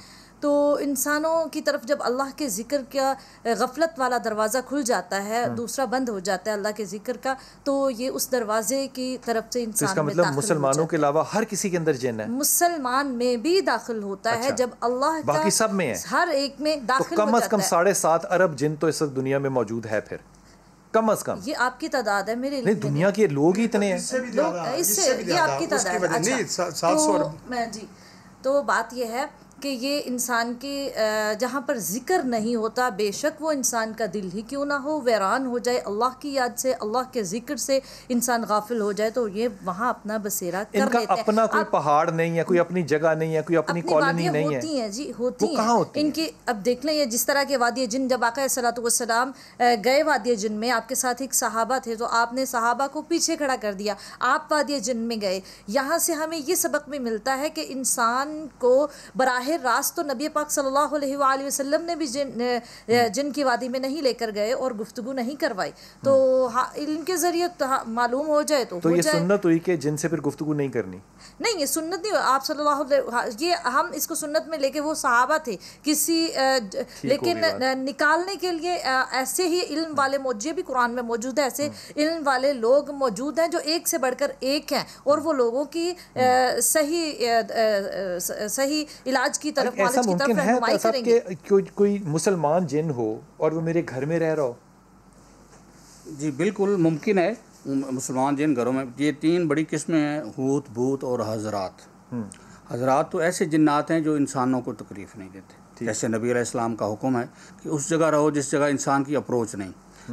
Speaker 5: تو انسانوں کی طرف جب اللہ کے ذکر کا غفلت والا دروازہ کھل جاتا ہے، دوسرا بند ہو جاتا ہے اللہ کے ذکر کا، تو یہ اس دروازے کی طرف سے انسان
Speaker 1: اس کا مطلب مسلمانوں کے علاوہ ہر کسی کے اندر جن ہے؟
Speaker 5: مسلمان میں بھی داخل ہوتا ہے، جب اللہ کا
Speaker 1: باقی سب میں ہے،
Speaker 5: ہر ایک میں داخل ہو
Speaker 1: کم از کم
Speaker 5: جاتا ہے۔
Speaker 1: 7.5 ارب جن تو اس وقت دنیا میں موجود ہے، پھر کم از کم
Speaker 5: یہ آپ کی تعداد ہے، میرے
Speaker 1: نہیں دنیا کے لوگ ہی اتنے ہیں،
Speaker 3: اس سے بھی زیادہ،
Speaker 5: اس سے یہ آپ کی تعداد ہے۔
Speaker 3: نہیں 700 ارب۔
Speaker 5: جی تو بات یہ ہے کہ یہ انسان کے جہاں پر ذکر نہیں ہوتا، بے شک وہ انسان کا دل ہی کیوں نہ ہو ویران ہو جائے، اللہ کی یاد سے، اللہ کے ذکر سے انسان غافل ہو جائے تو یہ وہاں اپنا بسیرا کر لیتے ہیں۔
Speaker 1: ان کا اپنا کوئی پہاڑ نہیں ہے، کوئی اپنی جگہ نہیں ہے، کوئی اپنی کالونی نہیں ہے؟
Speaker 5: ہوتی ہیں جی، ہوتی ہیں۔
Speaker 1: کہاں ہوتی ہیں؟
Speaker 5: ان کی اب دیکھ لیں، یہ جس طرح کے وادی جن، جب آقا صلی والسلام گئے وادی جن میں، آپ کے ساتھ ایک صحابہ تھے تو آپ نے صحابہ کو پیچھے کھڑا کر دیا، آپ وادی جن میں گئے۔ یہاں سے ہمیں یہ سبق بھی ملتا ہے کہ انسان کو براہ راست تو نبی پاک صلی اللہ علیہ وآلہ وسلم نے بھی جن کی وادی میں نہیں لے کر گئے اور گفتگو نہیں کروائی، تو علم کے ذریعے معلوم ہو جائے تو
Speaker 1: یہ سنت ہوئی کہ جن سے پھر گفتگو نہیں کرنی؟
Speaker 5: نہیں، یہ سنت نہیں، آپ صلی اللہ علیہ، یہ ہم اس کو سنت میں لے کے، وہ صحابہ تھے کسی، لیکن نکالنے کے لیے ایسے ہی علم والے موجود بھی قرآن میں موجود ہے، ایسے علم والے لوگ موجود ہیں جو ایک سے بڑھ کر ایک ہیں، اور وہ لوگوں کی صحیح علاج کی طرف، معالج کی طرف رہنمائی کریں گے۔
Speaker 1: کہ کوئی مسلمان جن ہو اور وہ میرے گھر میں رہ رہا ہو؟
Speaker 2: جی بالکل ممکن ہے، مسلمان جن گھروں میں، یہ تین بڑی قسمیں ہیں، ہوت، بھوت اور حضرات۔ حضرات تو ایسے جنات ہیں جو انسانوں کو تکلیف نہیں دیتے، جیسے نبی علیہ السلام کا حکم ہے کہ اس جگہ رہو جس جگہ انسان کی اپروچ نہیں،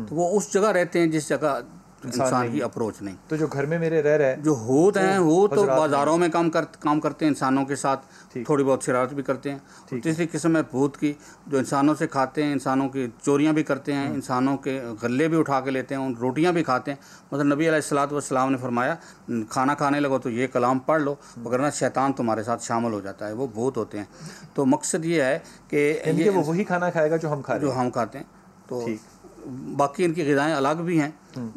Speaker 2: تو وہ اس جگہ رہتے ہیں جس جگہ انسان کی اپروچ نہیں۔
Speaker 1: تو جو گھر میں میرے رہ رہے
Speaker 2: جو ہوت ہیں، ہوت تو بازاروں میں کام کرتے ہیں، انسانوں کے ساتھ تھوڑی بہت شرارت بھی کرتے ہیں۔ تیسری قسم ہے بھوت کی، جو انسانوں سے کھاتے ہیں، انسانوں کی چوریاں بھی کرتے ہیں، انسانوں کے غلے بھی اٹھا کے لیتے ہیں، ان روٹیاں بھی کھاتے ہیں۔ مطلب نبی علیہ السلام نے فرمایا کھانا کھانے لگو تو یہ کلام پڑھ لو، وگرنہ شیطان تمہارے ساتھ شامل ہو جاتا ہے، وہ بھوت ہوتے ہیں۔ تو مقصد یہ ہے کہ
Speaker 1: وہ وہی کھانا کھائے گا جو ہم کھاتے
Speaker 2: ہیں، تو باقی ان کی غذائیں الگ بھی ہیں،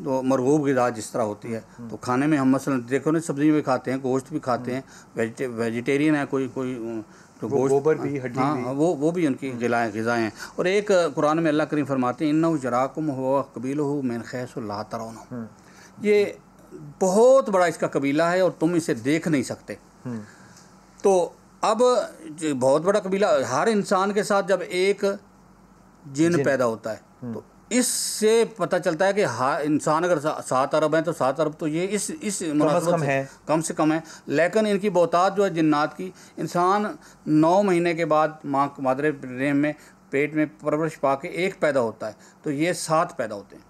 Speaker 2: تو مرغوب غذا جس طرح ہوتی ہے، تو کھانے میں ہم مثلا دیکھو نا، سبزی بھی کھاتے ہیں، گوشت بھی کھاتے ہیں، ویجیٹیرین ہے کوئی
Speaker 1: گوبر بھی، ہڈی بھی،
Speaker 2: وہ بھی ان کی غذائیں ہیں۔ اور ایک قرآن میں اللہ کریم فرماتے ہیں انہ یراکم ہو قبیلہ من حیث لا ترونہم، یہ بہت بڑا اس کا قبیلہ ہے اور تم اسے دیکھ نہیں سکتے۔ تو اب بہت بڑا قبیلہ، ہر انسان کے ساتھ جب ایک جن پیدا ہوتا ہے تو اس سے پتہ چلتا ہے کہ انسان اگر 7 ارب ہیں تو 7 ارب تو یہ اس مناسبت سے کم سے کم ہے، لیکن ان کی بہتات جو ہے جنات کی، انسان 9 مہینے کے بعد مادر رحم میں پیٹ میں پرورش پا کے ایک پیدا ہوتا ہے، تو یہ 7 پیدا ہوتے ہیں،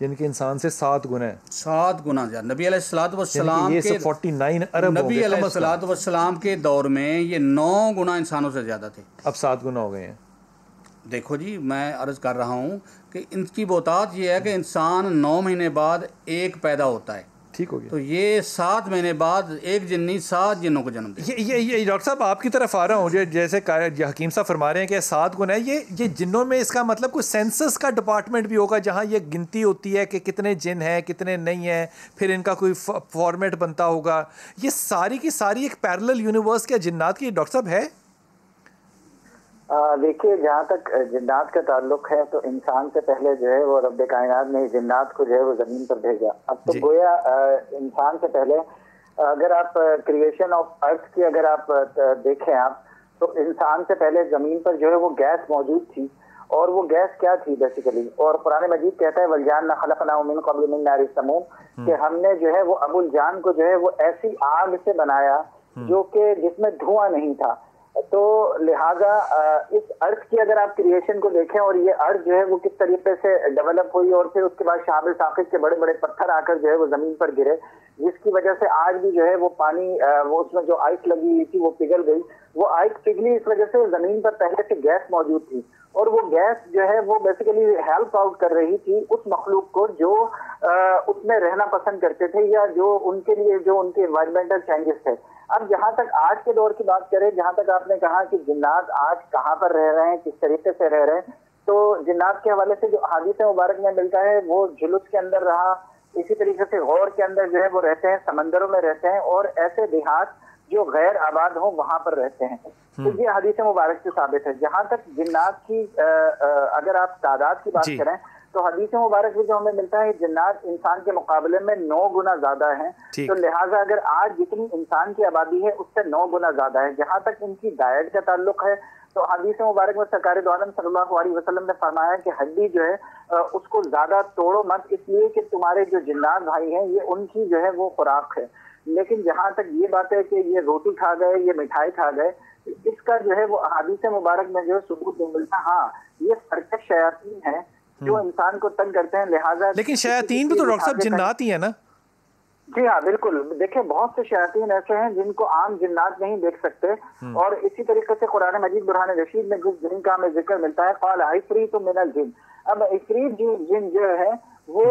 Speaker 1: جن کے انسان سے 7 گنا ہے،
Speaker 2: 7 گنا زیادہ۔ نبی علیہ السلام کے
Speaker 1: 49 ارب،
Speaker 2: نبی علیہ السلام کے دور میں یہ 9 گنا انسانوں سے زیادہ تھے،
Speaker 1: اب 7 گنا ہو گئے ہیں۔
Speaker 2: دیکھو جی، میں عرض کر رہا ہوں کہ ان کی بہتات یہ ہے کہ انسان 9 مہینے بعد ایک پیدا ہوتا ہے،
Speaker 1: ٹھیک ہو گیا،
Speaker 2: تو یہ 7 مہینے بعد ایک جن نہیں 7 جنوں کو جنم دے۔
Speaker 1: یہ ڈاکٹر صاحب آپ کی طرف آ رہا ہوں، جیسے حکیم صاحب فرما رہے ہیں کہ 7 گنا ہے، یہ جنوں میں اس کا مطلب کوئی سینسس کا ڈپارٹمنٹ بھی ہوگا جہاں یہ گنتی ہوتی ہے کہ کتنے جن ہیں کتنے نہیں ہیں، پھر ان کا کوئی فارمیٹ بنتا ہوگا، یہ ساری کی ساری ایک پیرلل یونیورس کے جنات کی ڈاکٹر صاحب ہے؟
Speaker 4: دیکھیے، جہاں تک جنات کا تعلق ہے تو انسان سے پہلے جو ہے وہ رب کائنات نے جنات کو جو ہے وہ زمین پر بھیجا۔ اب تو گویا انسان سے پہلے اگر آپ کریشن آف ارتھ کی اگر آپ دیکھیں آپ، تو انسان سے پہلے زمین پر جو ہے وہ گیس موجود تھی، اور وہ گیس کیا تھی بیسیکلی، اور قرآن مجید کہتا ہے والجان خلقناہ من قبل من نار السموم، کہ ہم نے جو ہے وہ ابو الجان کو جو ہے وہ ایسی آگ سے بنایا جو کہ جس میں دھواں نہیں تھا۔ تو لہٰذا اس ارتھ کی اگر آپ کریشن کو دیکھیں، اور یہ ارتھ جو ہے وہ کس طریقے سے ڈیولپ ہوئی، اور پھر اس کے بعد شہاب ثاقب کے بڑے بڑے پتھر آ کر جو ہے وہ زمین پر گرے، جس کی وجہ سے آج بھی جو ہے وہ پانی، وہ اس میں جو آئس لگی ہوئی تھی وہ پگھل گئی، وہ آئس پگھلی اس وجہ سے زمین پر پہلے سے گیس موجود تھی، اور وہ گیس جو ہے وہ بیسیکلی ہیلپ آؤٹ کر رہی تھی اس مخلوق کو جو اس میں رہنا پسند کرتے تھے، یا جو ان کے لیے جو ان کے انوائرمنٹل چینجز تھے۔ اب جہاں تک آج کے دور کی بات کریں، جہاں تک آپ نے کہا کہ جنات آج کہاں پر رہ رہے ہیں، کس طریقے سے رہ رہے ہیں، تو جنات کے حوالے سے جو حدیث مبارک میں ملتا ہے وہ جلوس کے اندر رہا، اسی طریقے سے غور کے اندر جو ہے وہ رہتے ہیں، سمندروں میں رہتے ہیں، اور ایسے دیہات جو غیر آباد ہوں وہاں پر رہتے ہیں۔ تو یہ حدیث مبارک سے ثابت ہے۔ جہاں تک جنات کی اگر آپ تعداد کی بات کریں تو حدیث مبارک میں جو ہمیں ملتا ہے جنات انسان کے مقابلے میں 9 گنا زیادہ ہیں، تو لہٰذا اگر آج جتنی انسان کی آبادی ہے اس سے 9 گنا زیادہ ہے۔ جہاں تک ان کی ڈائٹ کا تعلق ہے تو حدیث مبارک میں سرکار دو عالم صلی اللہ علیہ وسلم نے فرمایا کہ ہڈی جو ہے اس کو زیادہ توڑو مت، اس لیے کہ تمہارے جو جنات بھائی ہیں یہ ان کی جو ہے وہ خوراک ہے۔ لیکن جہاں تک یہ بات ہے کہ یہ روٹی کھا گئے، یہ مٹھائی کھا گئے، اس کا جو ہے وہ احادیث مبارک میں جو ہے ثبوت نہیں ملتا. ہاں یہ سرکش شیاطین ہیں جو انسان کو تنگ کرتے ہیں, لہٰذا
Speaker 1: لیکن شیاطین بھی تو ڈاکٹر صاحب جنات ہی ہیں نا.
Speaker 4: جی ہاں بالکل. دیکھیں بہت سے شیاطین ایسے ہیں جن کو عام جنات نہیں دیکھ سکتے, اور اسی طریقے سے قرآن مجید برہان رشید میں جس جن کا ہمیں ذکر ملتا ہے قال عفریت من الجن. اب عفریت جن جو ہے وہ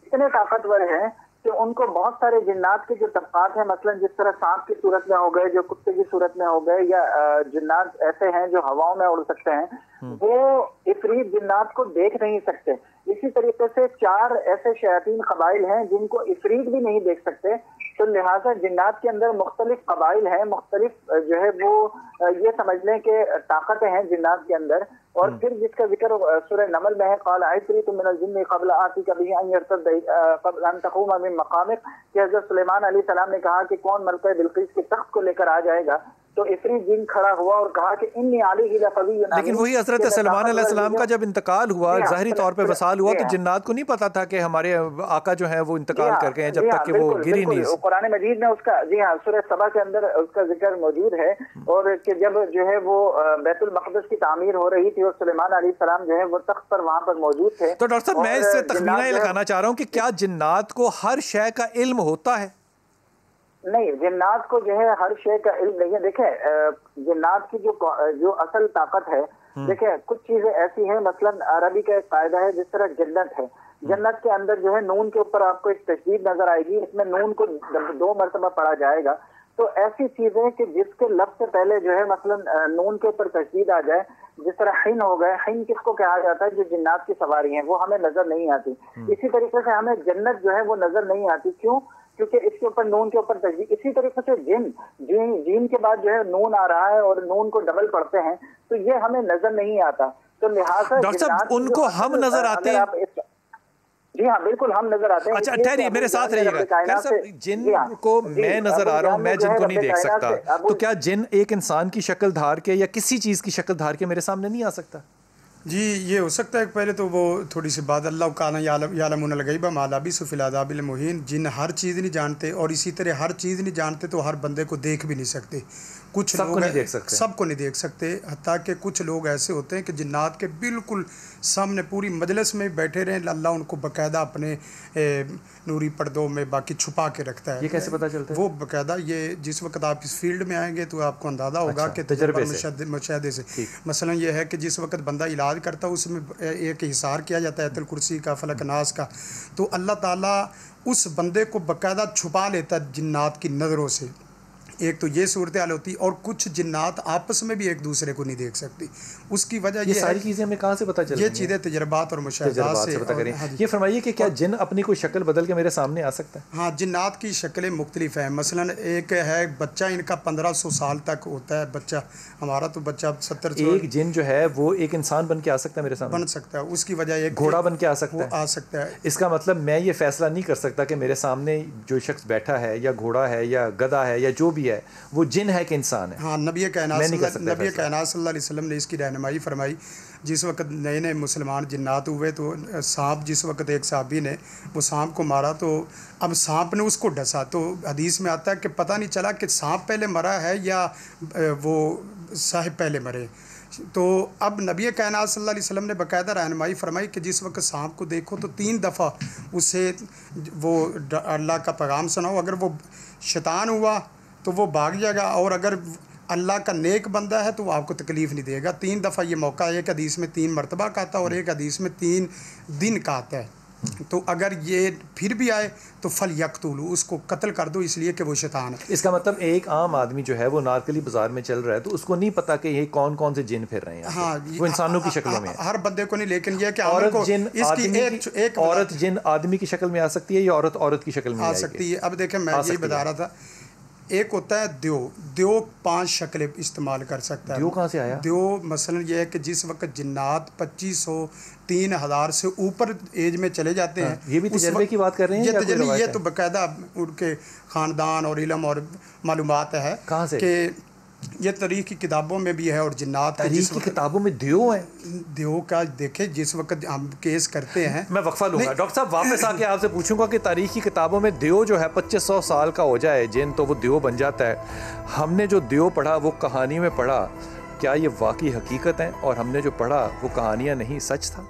Speaker 4: اتنے طاقتور ہیں کہ ان کو بہت سارے جنات کے جو طبقات ہیں, مثلا جس طرح سانپ کی صورت میں ہو گئے, جو کتے کی صورت میں ہو گئے, یا جنات ایسے ہیں جو ہواؤں میں اڑ سکتے ہیں, وہ عفریت جنات کو دیکھ نہیں سکتے. اسی طریقے سے 4 ایسے شیاطین قبائل ہیں جن کو عفریت بھی نہیں دیکھ سکتے. تو لہٰذا جنات کے اندر مختلف قبائل ہیں, مختلف جو ہے وہ یہ سمجھ لیں کہ طاقتیں ہیں جنات کے اندر. اور پھر جس کا ذکر سورہ نمل میں ہے قال عفریت من الجن قبل آتیک به ان یرتد قبل ان تقوم من مقامک, کہ حضرت سلیمان علیہ السلام نے کہا کہ کون ملکہ بلقیس کے تخت کو لے کر آ جائے گا, تو عفریت جن کھڑا ہوا اور کہا کہ انی علیہ لقوی.
Speaker 1: لیکن وہی حضرت سلیمان علیہ السلام کا جب انتقال ہوا, ظاہری طور پہ وصال ہوا, تو جنات کو نہیں پتا تھا کہ ہمارے آقا جو ہیں وہ انتقال کر گئے ہیں جب تک کہ وہ گری نہیں.
Speaker 4: قرآن مجید میں اس کا جی ہاں سورہ سبا کے اندر اس کا ذکر موجود ہے, اور کہ جب جو ہے وہ بیت المقدس کی تعمیر ہو رہی تھی اور سلیمان علیہ السلام جو ہے وہ تخت پر وہاں پر موجود تھے.
Speaker 1: تو ڈاکٹر صاحب میں اس سے تخمینہ یہ لگانا چاہ رہا ہوں کہ کیا جنات کو ہر شے کا علم ہوتا ہے؟
Speaker 4: نہیں, جنات کو جو ہے ہر شے کا علم نہیں ہے. دیکھیں جنات کی جو اصل طاقت ہے, دیکھیں کچھ چیزیں ایسی ہیں, مثلا عربی کا ایک قاعدہ ہے, جس طرح جنت ہے, جنت کے اندر جو ہے نون کے اوپر آپ کو ایک تشدید نظر آئے گی, اس میں نون کو 2 مرتبہ پڑھا جائے گا. تو ایسی چیزیں کہ جس کے لفظ سے پہلے جو ہے مثلا نون کے اوپر تشدید آ جائے, جس طرح حین ہو گئے, حین کس کو کہا جاتا ہے, جو جنات کی سواری ہیں, وہ ہمیں نظر نہیں آتی. اسی طریقے سے ہمیں جنت جو ہے وہ نظر نہیں آتی. کیوں؟ کیونکہ اس کے اوپر نون کے اوپر تشدید. اسی طریقے سے جین کے بعد جو ہے نون آ رہا ہے اور نون کو ڈبل پڑھتے ہیں, تو یہ ہمیں نظر نہیں آتا. تو لہٰذا
Speaker 1: ڈاکٹر صاحب ان کو ہم نظر آتے ہیں.
Speaker 4: جی ہاں بالکل ہم نظر آتے ہیں.
Speaker 1: اچھا ٹھہریے, میرے ساتھ رہیے گا. جن کو میں نظر آ رہا ہوں, میں جن کو نہیں دیکھ سکتا, تو کیا جن ایک انسان کی شکل دھار کے یا کسی چیز کی شکل دھار کے میرے سامنے نہیں آ سکتا؟
Speaker 3: جی یہ ہو سکتا ہے. پہلے تو وہ تھوڑی سی بات, اللہ کان یعلمون الغیب ما لبثوا فی العذاب المہین. جن ہر چیز نہیں جانتے, اور اسی طرح ہر چیز نہیں جانتے تو ہر بندے کو دیکھ بھی نہیں سکتے. کچھ
Speaker 1: سب کو نہیں دیکھ سکتے,
Speaker 3: سب کو نہیں دیکھ سکتے. حتیٰ کہ کچھ لوگ ایسے ہوتے ہیں کہ جنات کے بالکل سامنے پوری مجلس میں بیٹھے رہیں, اللہ ان کو باقاعدہ اپنے نوری پردوں میں باقی چھپا کے رکھتا ہے.
Speaker 1: یہ کیسے پتہ چلتا ہے؟
Speaker 3: وہ باقاعدہ یہ جس وقت آپ اس فیلڈ میں آئیں گے تو آپ کو اندازہ ہوگا کہ تجربہ مشاہدے سے. مثلا یہ ہے کہ جس وقت بندہ علاج کرتا ہے اس میں ایک حصار کیا جاتا ہے آیت الکرسی کا, فلق ناس کا, تو اللہ تعالیٰ اس بندے کو باقاعدہ چھپا لیتا ہے جنات کی نظروں سے. ایک تو یہ صورتحال ہوتی, اور کچھ جنات آپس میں بھی ایک دوسرے کو نہیں دیکھ سکتی. اس کی وجہ یہ
Speaker 1: ساری چیزیں ہمیں کہاں سے پتہ چلیں؟
Speaker 3: یہ چیزیں تجربات اور مشاہدات سے
Speaker 1: پتہ کریں. یہ فرمائیے کہ کیا جن اپنی کوئی شکل بدل کے میرے سامنے آ سکتا ہے؟
Speaker 3: ہاں, جنات کی شکلیں مختلف ہیں. مثلا ایک ہے بچہ, ان کا 1500 سال تک ہوتا ہے بچہ. ہمارا تو بچہ 70.
Speaker 1: ایک جن جو ہے وہ ایک انسان بن کے آ سکتا ہے میرے سامنے؟
Speaker 3: بن سکتا ہے. اس کی وجہ ایک
Speaker 1: گھوڑا بن کے آ سکتا ہے,
Speaker 3: آ سکتا ہے.
Speaker 1: اس کا مطلب میں یہ فیصلہ نہیں کر سکتا کہ میرے سامنے جو شخص بیٹھا ہے یا گھوڑا ہے یا گدھا ہے یا جو بھی ہے وہ جن ہے کہ انسان ہے.
Speaker 3: ہاں, نبی کائنات صلی اللہ علیہ وسلم نے اس کی رہنمائی فرمائی. جس وقت نئے نئے مسلمان جنات ہوئے تو سانپ, جس وقت ایک صحابی نے وہ سانپ کو مارا, تو اب سانپ نے اس کو ڈسا, تو حدیث میں آتا ہے کہ پتہ نہیں چلا کہ سانپ پہلے مرا ہے یا وہ صاحب پہلے مرے. تو اب نبی کائنات صلی اللہ علیہ وسلم نے باقاعدہ رہنمائی فرمائی کہ جس وقت سانپ کو دیکھو تو 3 دفعہ اسے وہ اللہ کا پیغام سناؤ. اگر وہ شیطان ہوا تو وہ بھاگ جائے گا, اور اگر اللہ کا نیک بندہ ہے تو وہ آپ کو تکلیف نہیں دے گا. 3 دفعہ یہ موقع, ایک حدیث میں 3 مرتبہ کا آتا ہے اور ایک حدیث میں 3 دن کا آتا ہے. تو اگر یہ پھر بھی آئے تو فلیقتلوا, اس کو قتل کر دو, اس لیے کہ وہ شیطان ہے.
Speaker 1: اس کا مطلب ایک عام آدمی جو ہے وہ نارکلی بازار میں چل رہا ہے تو اس کو نہیں پتا کہ یہ کون کون سے جن پھر رہے ہیں.
Speaker 3: ہاں,
Speaker 1: وہ انسانوں کی شکلوں میں
Speaker 3: ہر بندے کو نہیں, لیکن یہ کہ
Speaker 1: عورت جن آدمی کی شکل میں آ سکتی ہے یا عورت کی شکل میں
Speaker 3: آ سکتی ہے. اب دیکھیں میں یہی بتا رہا تھا, ایک ہوتا ہے دیو 5 شکلیں استعمال کر سکتا ہے.
Speaker 1: دیو کہاں سے آیا؟
Speaker 3: دیو مثلا یہ ہے کہ جس وقت جنات 2500 3000 سے اوپر ایج میں چلے جاتے ہیں.
Speaker 1: یہ بھی تجربے کی بات کر رہے ہیں؟
Speaker 3: یہ تو باقاعدہ ان کے خاندان اور علم اور معلومات ہے.
Speaker 1: کہاں سے؟
Speaker 3: کہ یہ تاریخ کی کتابوں میں بھی ہے اور جنات
Speaker 1: تاریخ کی کتابوں میں دیو ہیں.
Speaker 3: دیو کا دیکھیں جس وقت ہم کیس کرتے ہیں.
Speaker 1: میں وقفہ لوں گا ڈاکٹر صاحب, واپس آ کے آپ سے پوچھوں گا کہ تاریخ کی کتابوں میں دیو جو ہے 2500 سال کا ہو جائے جن تو وہ دیو بن جاتا ہے. ہم نے جو دیو پڑھا وہ کہانی میں پڑھا, کیا یہ واقعی حقیقت ہے؟ اور ہم نے جو پڑھا وہ کہانیاں نہیں, سچ تھا؟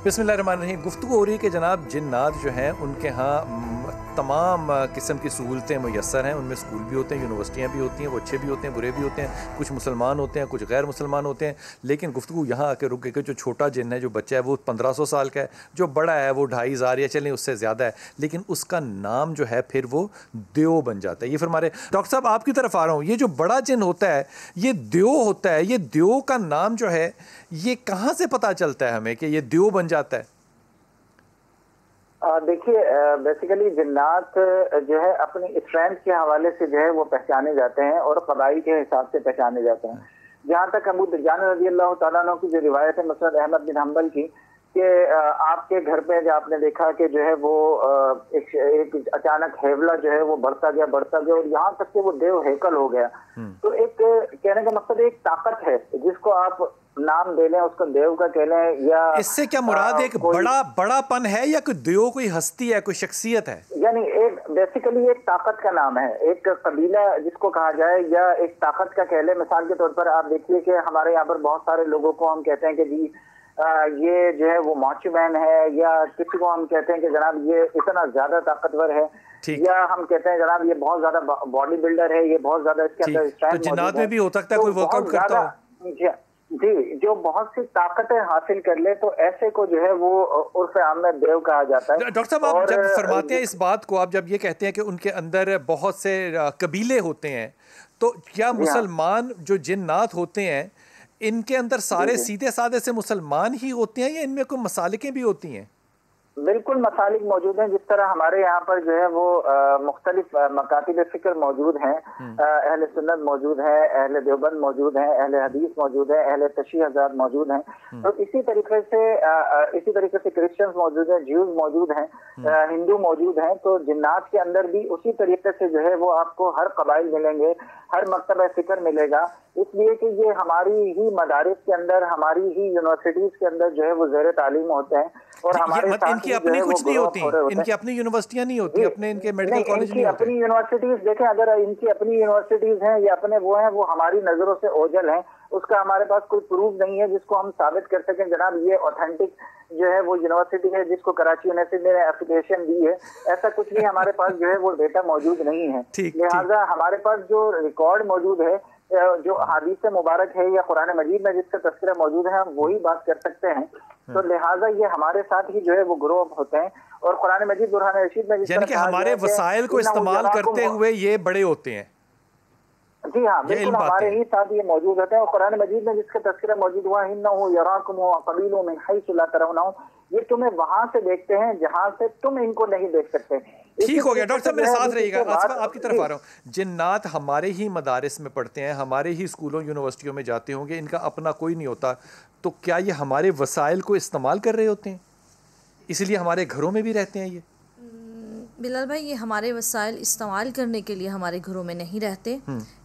Speaker 1: بسم اللہ الرحمن الرحیم. گفتگو ہو رہی ہے کہ جناب جنات جو ہیں ان کے ہاں تمام قسم کی سہولتیں میسر ہیں. ان میں اسکول بھی ہوتے ہیں, یونیورسٹیاں بھی ہوتی ہیں, وہ اچھے بھی ہوتے ہیں, برے بھی ہوتے ہیں, کچھ مسلمان ہوتے ہیں, کچھ غیر مسلمان ہوتے ہیں. لیکن گفتگو یہاں آ کے رک گئی کہ جو چھوٹا جن ہے, جو بچہ ہے, وہ 1500 سال کا ہے, جو بڑا ہے وہ 2500 یا چلیں اس سے زیادہ ہے, لیکن اس کا نام جو ہے پھر وہ دیو بن جاتا ہے. یہ فرما رہے ڈاکٹر صاحب, آپ کی طرف آ رہا ہوں, یہ جو بڑا جن ہوتا ہے یہ دیو ہوتا ہے, یہ دیو کا نام جو ہے یہ کہاں سے پتہ چلتا ہے ہمیں کہ یہ دیو بن جاتا ہے؟
Speaker 4: دیکھیے بیسیکلی جنات جو ہے اپنی اسٹرینتھ کے حوالے سے جو ہے وہ پہچانے جاتے ہیں اور قبائل کے حساب سے پہچانے جاتے ہیں. جہاں تک ابو دجان رضی اللہ تعالیٰ عنہ کی جو روایت ہے مسند احمد بن حنبل کی کہ آپ کے گھر پہ جو آپ نے دیکھا کہ جو ہے وہ ایک اچانک ہیولا جو ہے وہ بڑھتا گیا اور یہاں تک کہ وہ دیو ہیکل ہو گیا. تو ایک کہنے کا مقصد ایک طاقت ہے جس کو آپ نام دے لیں, اس کو دیو کا کہہ لیں, یا
Speaker 1: اس سے کیا مراد ایک بڑا پن ہے یا کوئی دیو کوئی ہستی ہے, کوئی شخصیت ہے؟
Speaker 4: یعنی ایک بیسیکلی ایک طاقت کا نام ہے, ایک قبیلہ جس کو کہا جائے, یا ایک طاقت کا کہہ لیں. مثال کے طور پر آپ دیکھیے کہ ہمارے یہاں پر بہت سارے لوگوں کو ہم کہتے ہیں کہ جی یہ جو ہے وہ مارچ مین ہے, یا کسی کو ہم کہتے ہیں کہ جناب یہ اتنا زیادہ طاقتور ہے, یا ہم کہتے ہیں جناب یہ بہت زیادہ باڈی بلڈر ہے, یہ بہت زیادہ اس کے اندر
Speaker 1: تو جنات میں بھی ہو سکتا ہے کوئی ورک آؤٹ کرتا ہو.
Speaker 4: جی, جو بہت سی طاقتیں حاصل کر لے تو ایسے کو جو ہے وہ عرف عام میں دیو کہا جاتا ہے.
Speaker 1: ڈاکٹر صاحب, آپ جب فرماتے ہیں اس بات کو, آپ جب یہ کہتے ہیں کہ ان کے اندر بہت سے قبیلے ہوتے ہیں, تو کیا مسلمان جو جنات ہوتے ہیں ان کے اندر سارے سیدھے سادے سے مسلمان ہی ہوتے ہیں, یا ان میں کوئی مسالکیں بھی ہوتی ہیں؟
Speaker 4: بالکل مسالک موجود ہیں. جس طرح ہمارے یہاں پر جو ہے وہ مختلف مکاتب فکر موجود ہیں, اہل سنت موجود ہیں, اہل دیوبند موجود ہیں, اہل حدیث موجود ہیں, اہل تشیع حضرات موجود ہیں, تو اسی طریقے سے کرسچنز موجود ہیں, جیوز موجود ہیں, ہندو موجود ہیں. تو جنات کے اندر بھی اسی طریقے سے جو ہے وہ آپ کو ہر قبائل ملیں گے, ہر مکتبہ فکر ملے گا, اس لیے کہ یہ ہماری ہی مدارس کے اندر, ہماری ہی یونیورسٹیز کے اندر جو ہے وہ زیر تعلیم ہوتے ہیں. اور ہمارے
Speaker 1: ان کی اپنی کچھ نہیں ہوتی, ان کی اپنی یونیورسٹیاں نہیں ہوتی, اپنے ان کے میڈیکل کالج نہیں ہوتے.
Speaker 4: اپنی یونیورسٹیز دیکھیں, اگر ان کی اپنی یونیورسٹیز ہیں یا اپنے وہ ہیں, وہ ہماری نظروں سے اوجھل ہیں, اس کا ہمارے پاس کوئی پروف نہیں ہے جس کو ہم ثابت کر سکیں جناب یہ اوتھینٹک جو ہے وہ یونیورسٹی ہے جس کو کراچی یونیورسٹی نے ایفیلیشن دی ہے. ایسا کچھ نہیں, ہمارے پاس جو ہے وہ ڈیٹا موجود نہیں ہے. لہٰذا ہمارے پاس جو ریکارڈ موجود ہے, جو حدیث مبارک ہے یا قرآن مجید میں جس کا تذکرہ موجود ہے, ہم وہی بات کر سکتے ہیں. تو لہٰذا یہ ہمارے ساتھ ہی جو ہے وہ گرو اپ ہوتے ہیں. اور قرآن مجید برہان رشید میں
Speaker 1: یعنی کہ ہمارے وسائل کو استعمال کرتے ہوئے یہ بڑے ہوتے ہیں.
Speaker 4: جی ہاں, بالکل ہمارے ہی ساتھ یہ موجود ہوتے ہیں. اور قرآن مجید میں جس کا تذکرہ موجود ہوا انہ یراکم قبیل من حیث لا ترونہم, یہ تمہیں وہاں سے دیکھتے ہیں جہاں سے تم ان کو نہیں دیکھ سکتے.
Speaker 1: ٹھیک ہو گیا ڈاکٹر صاحب, میرے ساتھ رہیے گا. آپ کی طرف آ رہا ہوں. جنات ہمارے ہی مدارس میں پڑھتے ہیں, ہمارے ہی اسکولوں یونیورسٹیوں میں جاتے ہوں گے, ان کا اپنا کوئی نہیں ہوتا, تو کیا یہ ہمارے وسائل کو استعمال کر رہے ہوتے ہیں, اس لیے ہمارے گھروں میں بھی رہتے ہیں؟ یہ
Speaker 5: بلال بھائی, یہ ہمارے وسائل استعمال کرنے کے لیے ہمارے گھروں میں نہیں رہتے.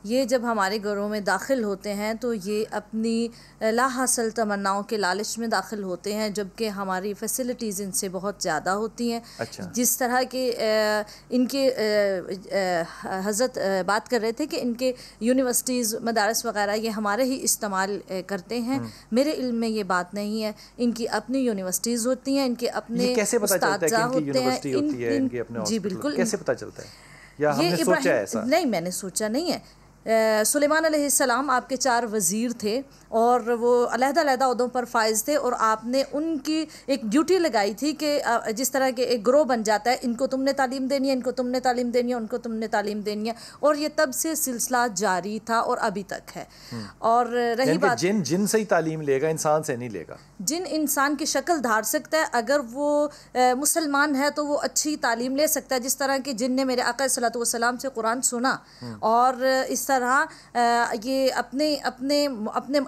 Speaker 5: یہ جب ہمارے گھروں میں داخل ہوتے ہیں تو یہ اپنی لا حاصل تمناؤں کے لالچ میں داخل ہوتے ہیں, جبکہ ہماری فیسلٹیز ان سے بہت زیادہ ہوتی ہیں. جس طرح کے ان کے حضرت بات کر رہے تھے کہ ان کے یونیورسٹیز مدارس وغیرہ یہ ہمارے ہی استعمال کرتے ہیں, میرے علم میں یہ بات نہیں ہے. ان کی اپنی یونیورسٹیز ہوتی ہیں, ان کے اپنے اساتذہ ہوتے ہیں.
Speaker 1: جی
Speaker 5: بالکل,
Speaker 1: کیسے پتہ چلتا ہے؟ یا ہم نے سوچا ہے ایسا؟
Speaker 5: نہیں, میں نے سوچا نہیں ہے. سلیمان علیہ السلام آپ کے 4 وزیر تھے اور وہ علیحدہ علیحدہ عہدوں پر فائز تھے، اور آپ نے ان کی ایک ڈیوٹی لگائی تھی کہ جس طرح کے ایک گروہ بن جاتا ہے، ان کو تم نے تعلیم دینی ہے، ان کو تم نے تعلیم دینی ہے، ان کو تم نے تعلیم دینی ہے، اور یہ تب سے سلسلہ جاری تھا اور ابھی تک ہے۔ اور رہی بات
Speaker 1: جن سے ہی تعلیم لے گا، انسان سے نہیں لے گا۔
Speaker 5: جن انسان کی شکل دھار سکتا ہے، اگر وہ مسلمان ہے تو وہ اچھی تعلیم لے سکتا ہے، جس طرح کہ جن نے میرے آقا صلی اللہ علیہ وسلم سے قرآن سنا اور اس طرح یہ اپنے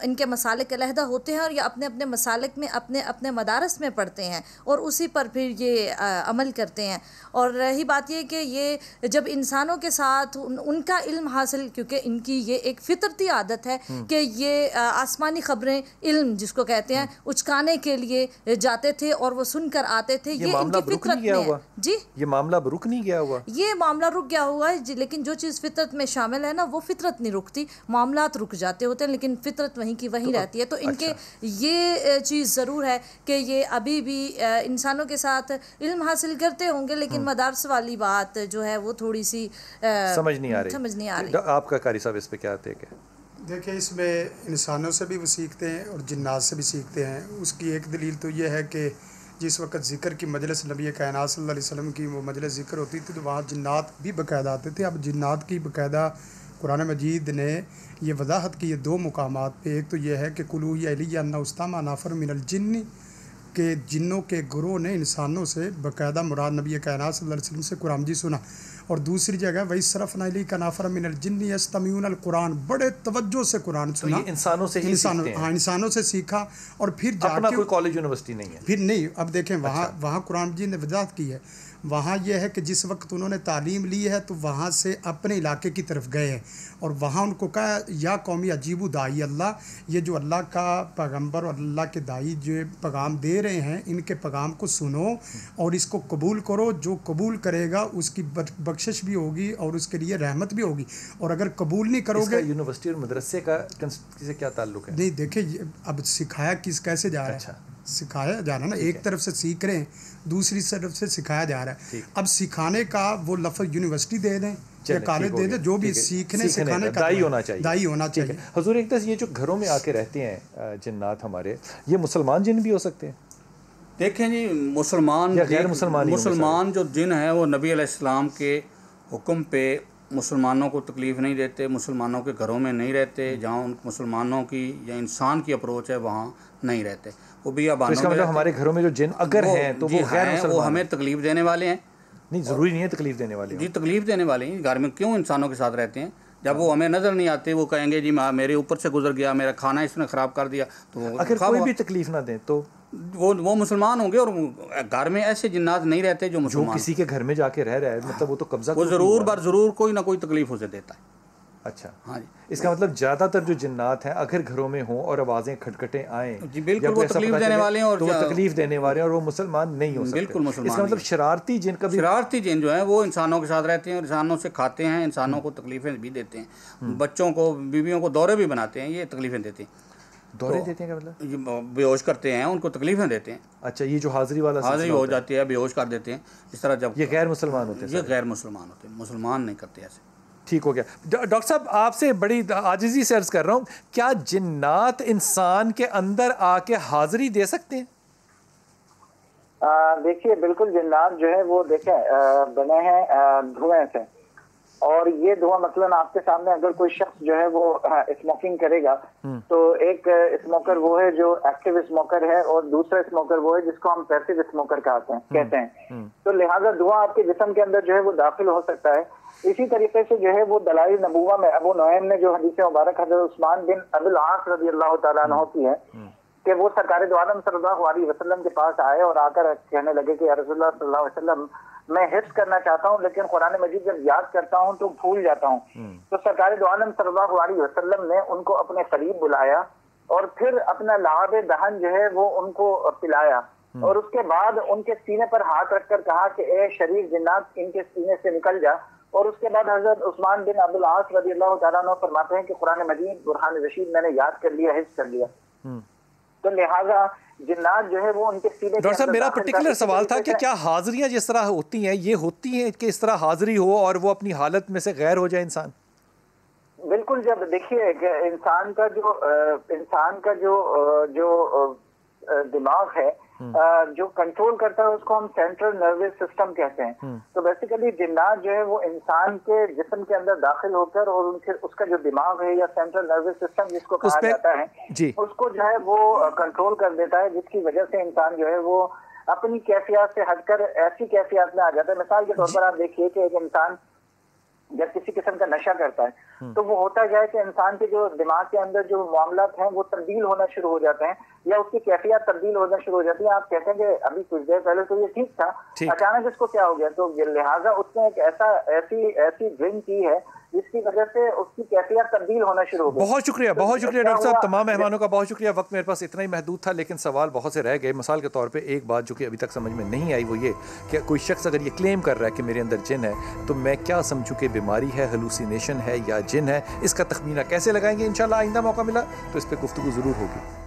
Speaker 5: ان کے مسالک علیحدہ ہوتے ہیں، اور یہ اپنے اپنے مسالک میں اپنے مدارس میں پڑھتے ہیں اور اسی پر پھر یہ عمل کرتے ہیں۔ اور رہی بات یہ کہ یہ جب انسانوں کے ساتھ ان کا علم حاصل، کیونکہ ان کی یہ ایک فطرتی عادت ہے کہ یہ آسمانی خبریں علم جس کو کہتے ہیں اچکانے کے لیے جاتے تھے اور وہ سن کر آتے تھے، یہ ان کی فطرت میں ہے۔ جی
Speaker 1: یہ معاملہ رک نہیں گیا ہوا،
Speaker 5: یہ معاملہ رک گیا ہوا ہے، لیکن جو چیز فطرت میں شامل ہے نا، وہ فطرت نہیں رکتی، معاملات رک جاتے ہوتے ہیں لیکن فطرت وہیں کی وہیں رہتی ہے۔ تو ان کے یہ چیز ضرور ہے کہ یہ ابھی بھی انسانوں کے ساتھ علم حاصل کرتے ہوں گے، لیکن مدارس والی بات جو ہے وہ تھوڑی سی
Speaker 1: سمجھ نہیں آ رہی۔ آپ کا قاری صاحب اس پہ کیا ٹیک ہے؟
Speaker 3: دیکھیں، اس میں انسانوں سے بھی وہ سیکھتے ہیں اور جنات سے بھی سیکھتے ہیں۔ اس کی ایک دلیل تو یہ ہے کہ جس وقت ذکر کی مجلس نبی کائنات صلی اللہ علیہ وسلم کی وہ مجلس ذکر ہوتی تھی تو وہاں جنات بھی باقاعدہ آتے تھے۔ اب جنات کی باقاعدہ قرآن مجید نے یہ وضاحت کی ہے 2 مقامات پہ۔ ایک تو یہ ہے کہ قُلْ عَلِيَّ أَنَّ اسْتَمَعَ نَفَرٌ مِنَ الْجِنِّ، کہ جنوں کے گروہ نے انسانوں سے باقاعدہ مراد نبی کائنات صلی اللہ علیہ وسلم سے قرآن مجید سنا۔ اور دوسری جگہ وَإِذْ صَرَفْنَا إِلَيْكَ نَفَرًا مِنَ الْجِنِّ يَسْتَمِعُونَ الْقُرْآنَ، بڑے توجہ سے قرآن سنا۔
Speaker 1: انسانوں سے ہی سیکھتے ہیں،
Speaker 3: انسانوں سے سیکھا اور پھر جا
Speaker 1: اپنا
Speaker 3: کے
Speaker 1: کوئی کالج یونیورسٹی نہیں ہے
Speaker 3: پھر نہیں۔ اب دیکھیں وہاں قرآن مجید نے وضاحت کی ہے، وہاں یہ ہے کہ جس وقت انہوں نے تعلیم لی ہے تو وہاں سے اپنے علاقے کی طرف گئے ہیں اور وہاں ان کو کہا یا قومی عجیب داعی اللہ، یہ جو اللہ کا پیغمبر اور اللہ کے داعی جو پیغام دے رہے ہیں ان کے پیغام کو سنو اور اس کو قبول کرو، جو قبول کرے گا اس کی بخشش بھی ہوگی اور اس کے لیے رحمت بھی ہوگی، اور اگر قبول نہیں کرو گے۔
Speaker 1: یونیورسٹی اور مدرسے کا سے کیا تعلق ہے؟
Speaker 3: نہیں دیکھیں، اب سکھایا کیسے جا رہا ہے؟ سکھایا جا رہا ہے نا، ایک طرف سے سیکھ رہے ہیں، دوسری طرف سے سکھایا جا رہا ہے۔ اب سکھانے کا وہ لفظ یونیورسٹی دے دیں یا کالج دے دیں، جو بھی سیکھنے سکھانے کا
Speaker 1: داعی ہونا چاہیے،
Speaker 3: داعی ہونا چاہیے۔
Speaker 1: حضور ایک طرح یہ جو گھروں میں آ کے رہتے ہیں جنات ہمارے، یہ مسلمان جن بھی ہو سکتے ہیں؟
Speaker 2: دیکھیں جی، مسلمان
Speaker 1: یا غیر مسلمان
Speaker 2: جو جن ہیں وہ نبی علیہ السلام کے حکم پہ مسلمانوں کو تکلیف نہیں دیتے، مسلمانوں کے گھروں میں نہیں رہتے، جہاں ان مسلمانوں کی یا انسان کی اپروچ ہے وہاں نہیں رہتے، وہ بھی اب
Speaker 1: اس کا مطلب ہمارے گھروں میں جو جن اگر ہیں تو وہ غیر مسلمان،
Speaker 2: وہ ہمیں تکلیف دینے والے ہیں۔
Speaker 1: نہیں، ضروری نہیں ہے تکلیف دینے والے،
Speaker 2: جی تکلیف دینے والے ہیں۔ گھر میں کیوں انسانوں کے ساتھ رہتے ہیں؟ جب وہ ہمیں نظر نہیں آتے، وہ کہیں گے جی میرے اوپر سے گزر گیا، میرا کھانا اس نے خراب کر دیا، تو
Speaker 1: اگر کوئی بھی تکلیف نہ دیں تو
Speaker 2: وہ مسلمان ہوں گے۔ اور گھر میں ایسے جنات نہیں رہتے جو مسلمان،
Speaker 1: کسی کے گھر میں جا کے رہ رہا ہے، مطلب وہ تو قبضہ
Speaker 2: وہ ضرور کوئی نہ کوئی تکلیف اسے دیتا ہے۔
Speaker 1: اچھا، ہاں جی، اس کا مطلب زیادہ تر جو جنات ہیں اگر گھروں میں ہوں اور آوازیں کھٹکھٹیں آئیں،
Speaker 2: جی بالکل وہ تکلیف دینے والے ہیں، اور
Speaker 1: وہ تکلیف دینے والے ہیں اور وہ مسلمان نہیں ہو سکتے۔
Speaker 2: بالکل مسلمان،
Speaker 1: اس کا مطلب شرارتی جن کا بھی،
Speaker 2: شرارتی جن جو ہیں وہ انسانوں کے ساتھ رہتے ہیں اور انسانوں سے کھاتے ہیں، انسانوں کو تکلیفیں بھی دیتے ہیں، بچوں کو بیویوں کو دورے بھی بناتے ہیں، یہ تکلیفیں دیتے ہیں۔
Speaker 1: دورے دیتے ہیں کیا مطلب؟
Speaker 2: بے ہوش کرتے ہیں، ان کو تکلیفیں دیتے ہیں۔
Speaker 1: اچھا، یہ جو حاضری والا
Speaker 2: حاضری ہو جاتی ہے، بے ہوش کر دیتے ہیں، اس طرح جب
Speaker 1: یہ غیر مسلمان ہوتے ہیں،
Speaker 2: یہ غیر مسلمان ہوتے ہیں، مسلمان نہیں کرتے ایسے۔
Speaker 1: ٹھیک ہو گیا۔ ڈاکٹر صاحب آپ سے بڑی عاجزی سے عرض کر رہا ہوں، کیا جنات انسان کے اندر آ کے حاضری دے سکتے ہیں؟
Speaker 4: دیکھیے بالکل، جنات جو ہے وہ دیکھیں بنے ہیں دھوئیں سے، اور یہ دھواں مثلاً آپ کے سامنے اگر کوئی شخص جو ہے وہ اسموکنگ کرے گا تو ایک اسموکر وہ ہے جو ایکٹیو اسموکر ہے اور دوسرا اسموکر وہ ہے جس کو ہم پیسیو اسموکر کہتے ہیں، تو لہٰذا دھواں آپ کے جسم کے اندر جو ہے وہ داخل ہو سکتا ہے۔ اسی طریقے سے جو ہے وہ دلائل نبوہ میں ابو نعیم نے جو حدیث مبارک حضرت عثمان بن ابی العاص رضی اللہ تعالیٰ عنہ کی ہے کہ وہ سرکار دو عالم صلی اللہ علیہ وسلم کے پاس آئے اور آ کر کہنے لگے کہ یا رسول اللہ صلی اللہ علیہ وسلم، میں حفظ کرنا چاہتا ہوں لیکن قرآن مجید جب یاد کرتا ہوں تو بھول جاتا ہوں۔ تو سرکار دو عالم صلی اللہ علیہ وسلم نے ان کو اپنے قریب بلایا اور پھر اپنا لعاب دہن جو ہے وہ ان کو پلایا، اور اس کے بعد ان کے سینے پر ہاتھ رکھ کر کہا کہ اے شریر جنات ان کے سینے سے نکل جا، اور اس کے بعد حضرت عثمان بن عبد العاص رضی اللہ تعالیٰ عنہ فرماتے ہیں کہ قرآن مجید برہان رشید میں نے یاد کر لیا، حفظ کر لیا، تو لہٰذا جنات جو ہے وہ ان کے سینے۔
Speaker 1: ڈاکٹر صاحب میرا پرٹیکولر سوال تھا کہ کیا حاضریاں جس طرح ہوتی ہیں یہ ہوتی ہیں کہ اس طرح حاضری ہو اور وہ اپنی حالت میں سے غیر ہو جائے انسان؟
Speaker 4: بالکل. جب دیکھیے کہ انسان کا جو دماغ ہے جو کنٹرول کرتا ہے اس کو ہم سینٹرل نروس سسٹم کہتے ہیں. تو بیسیکلی جنات جو ہے وہ انسان کے جسم کے اندر داخل ہو کر اور اس کا جو دماغ ہے یا سینٹرل نروس سسٹم جس کو کہا جاتا ہے اس کو جو ہے وہ کنٹرول کر دیتا ہے، جس کی وجہ سے انسان جو ہے وہ اپنی کیفیات سے ہٹ کر ایسی کیفیات میں آ جاتا ہے. مثال کے طور پر آپ دیکھیے کہ ایک انسان جب کسی قسم کا نشہ کرتا ہے تو وہ ہوتا کیا ہے کہ انسان کے جو دماغ کے اندر جو معاملات ہیں وہ تبدیل ہونا شروع ہو جاتے ہیں یا اس کی کیفیات تبدیل ہونا شروع ہو جاتی ہیں. آپ کہتے ہیں کہ ابھی کچھ دیر پہلے تو یہ ٹھیک تھا، اچانک اس کو کیا ہو گیا. تو لہٰذا اس نے ایک ایسی ڈرنک کی ہے جس کی وجہ سے اس کی کیفیت تبدیل ہونا شروع ہو گئی.
Speaker 1: بہت شکریہ ڈاکٹر صاحب، تمام مہمانوں کا بہت شکریہ. وقت میرے پاس اتنا ہی محدود تھا لیکن سوال بہت سے رہ گئے. مثال کے طور پہ ایک بات جو کہ ابھی تک سمجھ میں نہیں آئی وہ یہ کہ کوئی شخص اگر یہ کلیم کر رہا ہے کہ میرے اندر جن ہے تو میں کیا سمجھوں کہ بیماری ہے، ہلوسینیشن ہے یا جن ہے؟ اس کا تخمینہ کیسے لگائیں گے؟ انشاءاللہ آئندہ موقع ملا تو اس پہ گفتگو ضرور ہوگی.